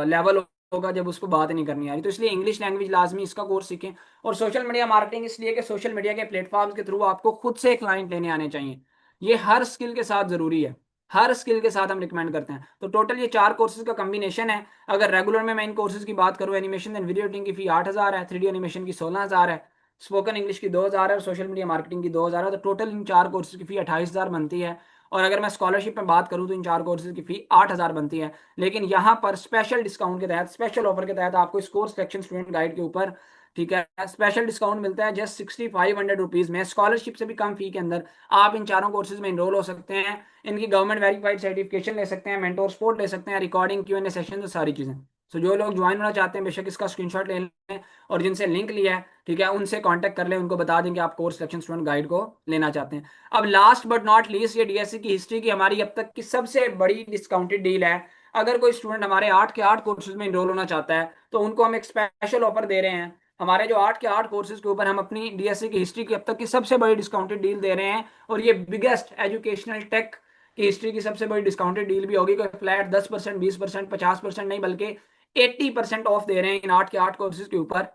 लेवल होगा जब उसको बात ही नहीं करनी आ रही। तो इसलिए इंग्लिश लैंग्वेज लाजमी इसका कोर्स सीखें। और सोशल मीडिया मार्केटिंग इसलिए कि सोशल मीडिया के प्लेटफॉर्म्स के थ्रू आपको खुद से क्लाइंट लेने आने चाहिए। ये हर स्किल के साथ जरूरी है, हर स्किल के साथ हम रिकमेंड करते हैं। तो टोटल ये 4 कोर्सेज का कॉम्बिनेशन है। अगर रेगुलर में मैं इन कोर्सेज की बात करूँ, एनिमेशन एंड वीडियो एडिटिंग की फी 8,000 है, 3D एनिमेशन की 16,000 है, स्पोकन इंग्लिश की 2,000 है और सोशल मीडिया मार्केटिंग की 2,000 है। तो टोटल इन 4 कोर्सेज की फी 28,000 बनती है। और अगर मैं स्कॉलरशिप में बात करूँ तो इन 4 कोर्सेज की फी 8,000 बनती है। लेकिन यहाँ पर स्पेशल डिस्काउंट के तहत, स्पेशल ऑफर के तहत आपको इस कोर्स सिलेक्शन स्टूडेंट गाइड के ऊपर, ठीक है, स्पेशल डिस्काउंट मिलता है जस्ट 6,500 रुपीज में, स्कॉलरशिप से भी कम फी के अंदर आप इन चारों कोर्सेज में इनरोल हो सकते हैं। इनकी गवर्नमेंट वेरीफाइड सर्टिफिकेशन ले सकते हैं, मेंटोर सपोर्ट ले सकते हैं, रिकॉर्डिंग, Q&A सेशन, तो सारी चीजें। तो जो लोग ज्वाइन होना चाहते हैं बेशक इसका स्क्रीनशॉट ले लें, और जिनसे लिंक लिया है, ठीक है, उनसे कांटेक्ट कर लें, उनको बता दें कि आप कोर्स सिलेक्शन स्टूडेंट गाइड को लेना चाहते हैं। अब लास्ट बट नॉट लीस्ट, ये डीएससी की हिस्ट्री की हमारी अब तक की सबसे बड़ी डिस्काउंटेड डील है। अगर कोई स्टूडेंट हमारे 8 के 8 कोर्सेज में इनरोल होना चाहता है तो उनको हम एक स्पेशल ऑफर दे रहे हैं। हमारे जो 8 के 8 कोर्सेज के ऊपर हम अपनी डीएससी की हिस्ट्री की अब तक की सबसे बड़ी डिस्काउंटेड डील दे रहे हैं, और ये बिगेस्ट एजुकेशनल टेक की हिस्ट्री की सबसे बड़ी डिस्काउंटेड डील भी होगी। कोई फ्लैट 10%, 20%, 50% नहीं, बल्कि 80% ऑफ दे रहे हैं इन 8 के 8 कोर्सेज के ऊपर।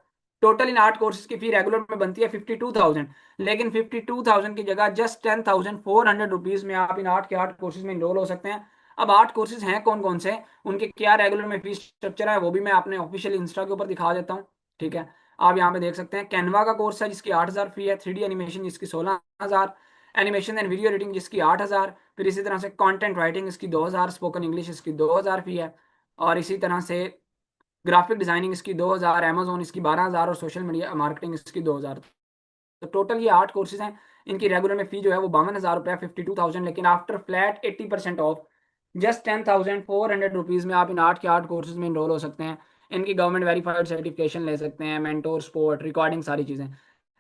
टोटल इन 8 कोर्सेज की फी रेगुलर में बनती है 52,000, लेकिन 52,000 की जगह जस्ट 10,400 रुपीज में आप इन 8 के 8 कोर्सेज में इनरोल हो सकते हैं। अब 8 कोर्सेज हैं कौन कौन से, उनके क्या रेगुलर में फीस स्ट्रक्चर है, वो भी मैं अपने ऑफिशियल इंस्टा के ऊपर दिखा देता हूँ, ठीक है। आप यहाँ पे देख सकते हैं, कैनवा का कोर्स है जिसकी 8,000 फी है, 3D एनिमेशन जिसकी 16,000, एनिमेशन एंड वीडियो एडिटिंग जिसकी 8,000, फिर इसी तरह से कंटेंट राइटिंग इसकी 2,000, स्पोकन इंग्लिश इसकी 2,000 फी है, और इसी तरह से ग्राफिक डिजाइनिंग इसकी 2,000, अमेजोन इसकी 12,000 और सोशल मीडिया मार्केटिंग इसकी 2,000। तो टोटल ये 8 कोर्सेज हैं। इनकी रेगुलर में फी जो है वो 52,000 रुपये, 52,000, लेकिन after flat 80% of just 10,400 rupees में आप इन 8 के 8 कोर्सेज में इनरोल हो सकते हैं। इनकी गवर्नमेंट वेरीफाइड सर्टिफिकेशन ले सकते हैं, मेंटोर सपोर्ट, रिकॉर्डिंग, सारी चीज़ें।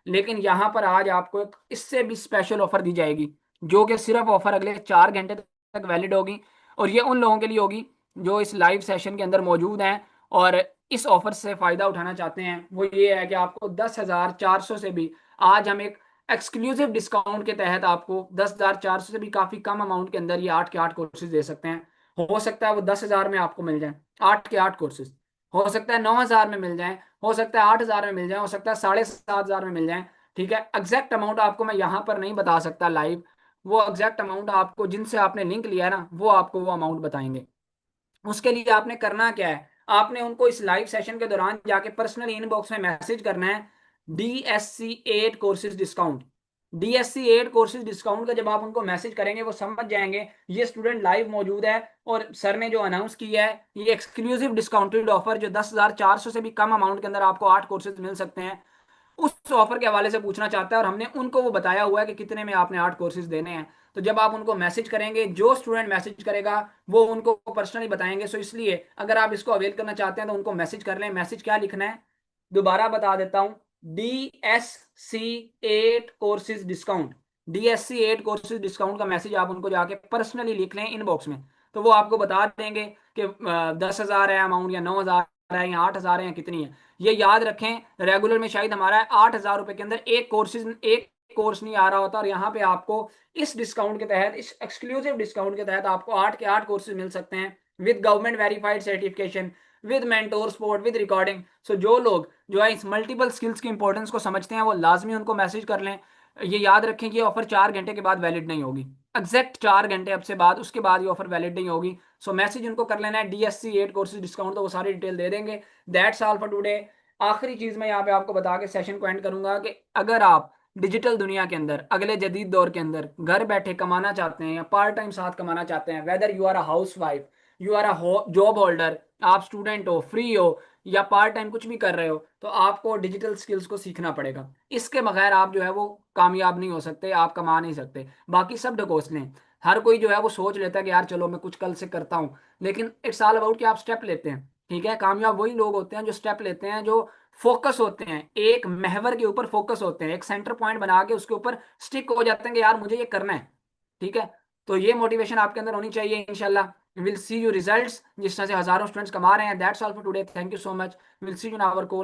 लेकिन यहाँ पर आज आपको एक इससे भी स्पेशल ऑफर दी जाएगी, जो कि सिर्फ ऑफर अगले 4 घंटे तक वैलिड होगी, और ये उन लोगों के लिए होगी जो इस लाइव सेशन के अंदर मौजूद हैं और इस ऑफर से फ़ायदा उठाना चाहते हैं। वो ये है कि आपको 10,400 से भी, आज हम एक एक्सक्लूसिव डिस्काउंट के तहत आपको 10,400 से भी काफ़ी कम अमाउंट के अंदर ये 8 के 8 कोर्सेज दे सकते हैं। हो सकता है वो 10,000 में आपको मिल जाए 8 के 8 कोर्सेज, हो सकता है 9,000 में मिल जाए, हो सकता है 8,000 में मिल जाए, हो सकता है 7,500 में मिल जाए, ठीक है। एग्जैक्ट अमाउंट आपको मैं यहाँ पर नहीं बता सकता लाइव, वो एग्जैक्ट अमाउंट आपको जिनसे आपने लिंक लिया है ना, वो आपको वो अमाउंट बताएंगे। उसके लिए आपने करना क्या है, आपने उनको इस लाइव सेशन के दौरान जाके पर्सनली इनबॉक्स में मैसेज करना है, DSC 8 courses discount, DSC 8 courses discount का जब आप उनको मैसेज करेंगे वो समझ जाएंगे ये स्टूडेंट लाइव मौजूद है और सर ने जो अनाउंस किया है ये एक्सक्लूसिव डिस्काउंटेड ऑफर जो 10,400 से भी कम अमाउंट के अंदर आपको 8 कोर्सेज मिल सकते हैं, उस ऑफर के हवाले से पूछना चाहता है। और हमने उनको वो बताया हुआ है कि कितने में आपने 8 कोर्सेज देने हैं। तो जब आप उनको मैसेज करेंगे, जो स्टूडेंट मैसेज करेगा वो उनको पर्सनली बताएंगे। सो इसलिए अगर आप इसको अवेल करना चाहते हैं तो उनको मैसेज कर लें। मैसेज क्या लिखना है दोबारा बता देता हूं, DSC 8 courses discount. DSC 8 courses discount का मैसेज आप उनको जाके पर्सनली लिख लें इनबॉक्स में, तो वो आपको बता देंगे कि 10,000 है अमाउंट या 9,000 है या 8,000 है या कितनी है। ये याद रखें, रेगुलर में शायद हमारा 8,000 रुपए के अंदर एक कोर्स नहीं आ रहा होता, और यहाँ पे आपको इस डिस्काउंट के तहत, इस एक्सक्लूसिव डिस्काउंट के तहत आपको 8 के 8 कोर्सेज मिल सकते हैं with government verified certification, with mentor support, with recording. So जो लोग जो है इस मल्टीपल स्किल्स की इंपॉर्टेंस को समझते हैं वो लाजमी उनको मैसेज कर लें। ये याद रखें कि ये ऑफर 4 घंटे के बाद वैलिड नहीं होगी, एग्जैक्ट 4 घंटे अब से बाद, उसके बाद ये ऑफर वैलिड नहीं होगी। सो मैसेज उनको कर लेना है DSC 8 कोर्सेज डिस्काउंट, तो वो सारी डिटेल दे देंगे। That's all for today. आखिरी चीज मैं यहाँ पे आपको बता के सेशन को एंड करूंगा कि अगर आप डिजिटल दुनिया के अंदर अगले जदीद दौर के अंदर घर बैठे कमाना चाहते हैं या पार्ट टाइम साथ कमाना चाहते हैं, whether you are a housewife, you are a job holder, आप स्टूडेंट हो, फ्री हो या पार्ट टाइम कुछ भी कर रहे हो, तो आपको डिजिटल स्किल्स को सीखना पड़ेगा। इसके बगैर आप जो है वो कामयाब नहीं हो सकते, आप कमा नहीं सकते। बाकी सब ढकोसलें हैं। हर कोई जो है वो सोच लेता है कि यार चलो मैं कुछ कल से करता हूँ, लेकिन इट्स ऑल अबाउट कि आप स्टेप लेते हैं। ठीक है, कामयाब वही लोग होते हैं जो स्टेप लेते हैं, जो फोकस होते हैं, एक महवर के ऊपर फोकस होते हैं, एक सेंटर पॉइंट बना के उसके ऊपर स्टिक हो जाते हैं कि यार मुझे ये करना है। ठीक है, तो ये मोटिवेशन आपके अंदर होनी चाहिए। इंशाल्लाह विल सी यू रिजल्ट्स, जिस तरह से हजारों स्टूडेंट्स कमा रहे हैं। That's all for today, thank you so much, will see you in our course.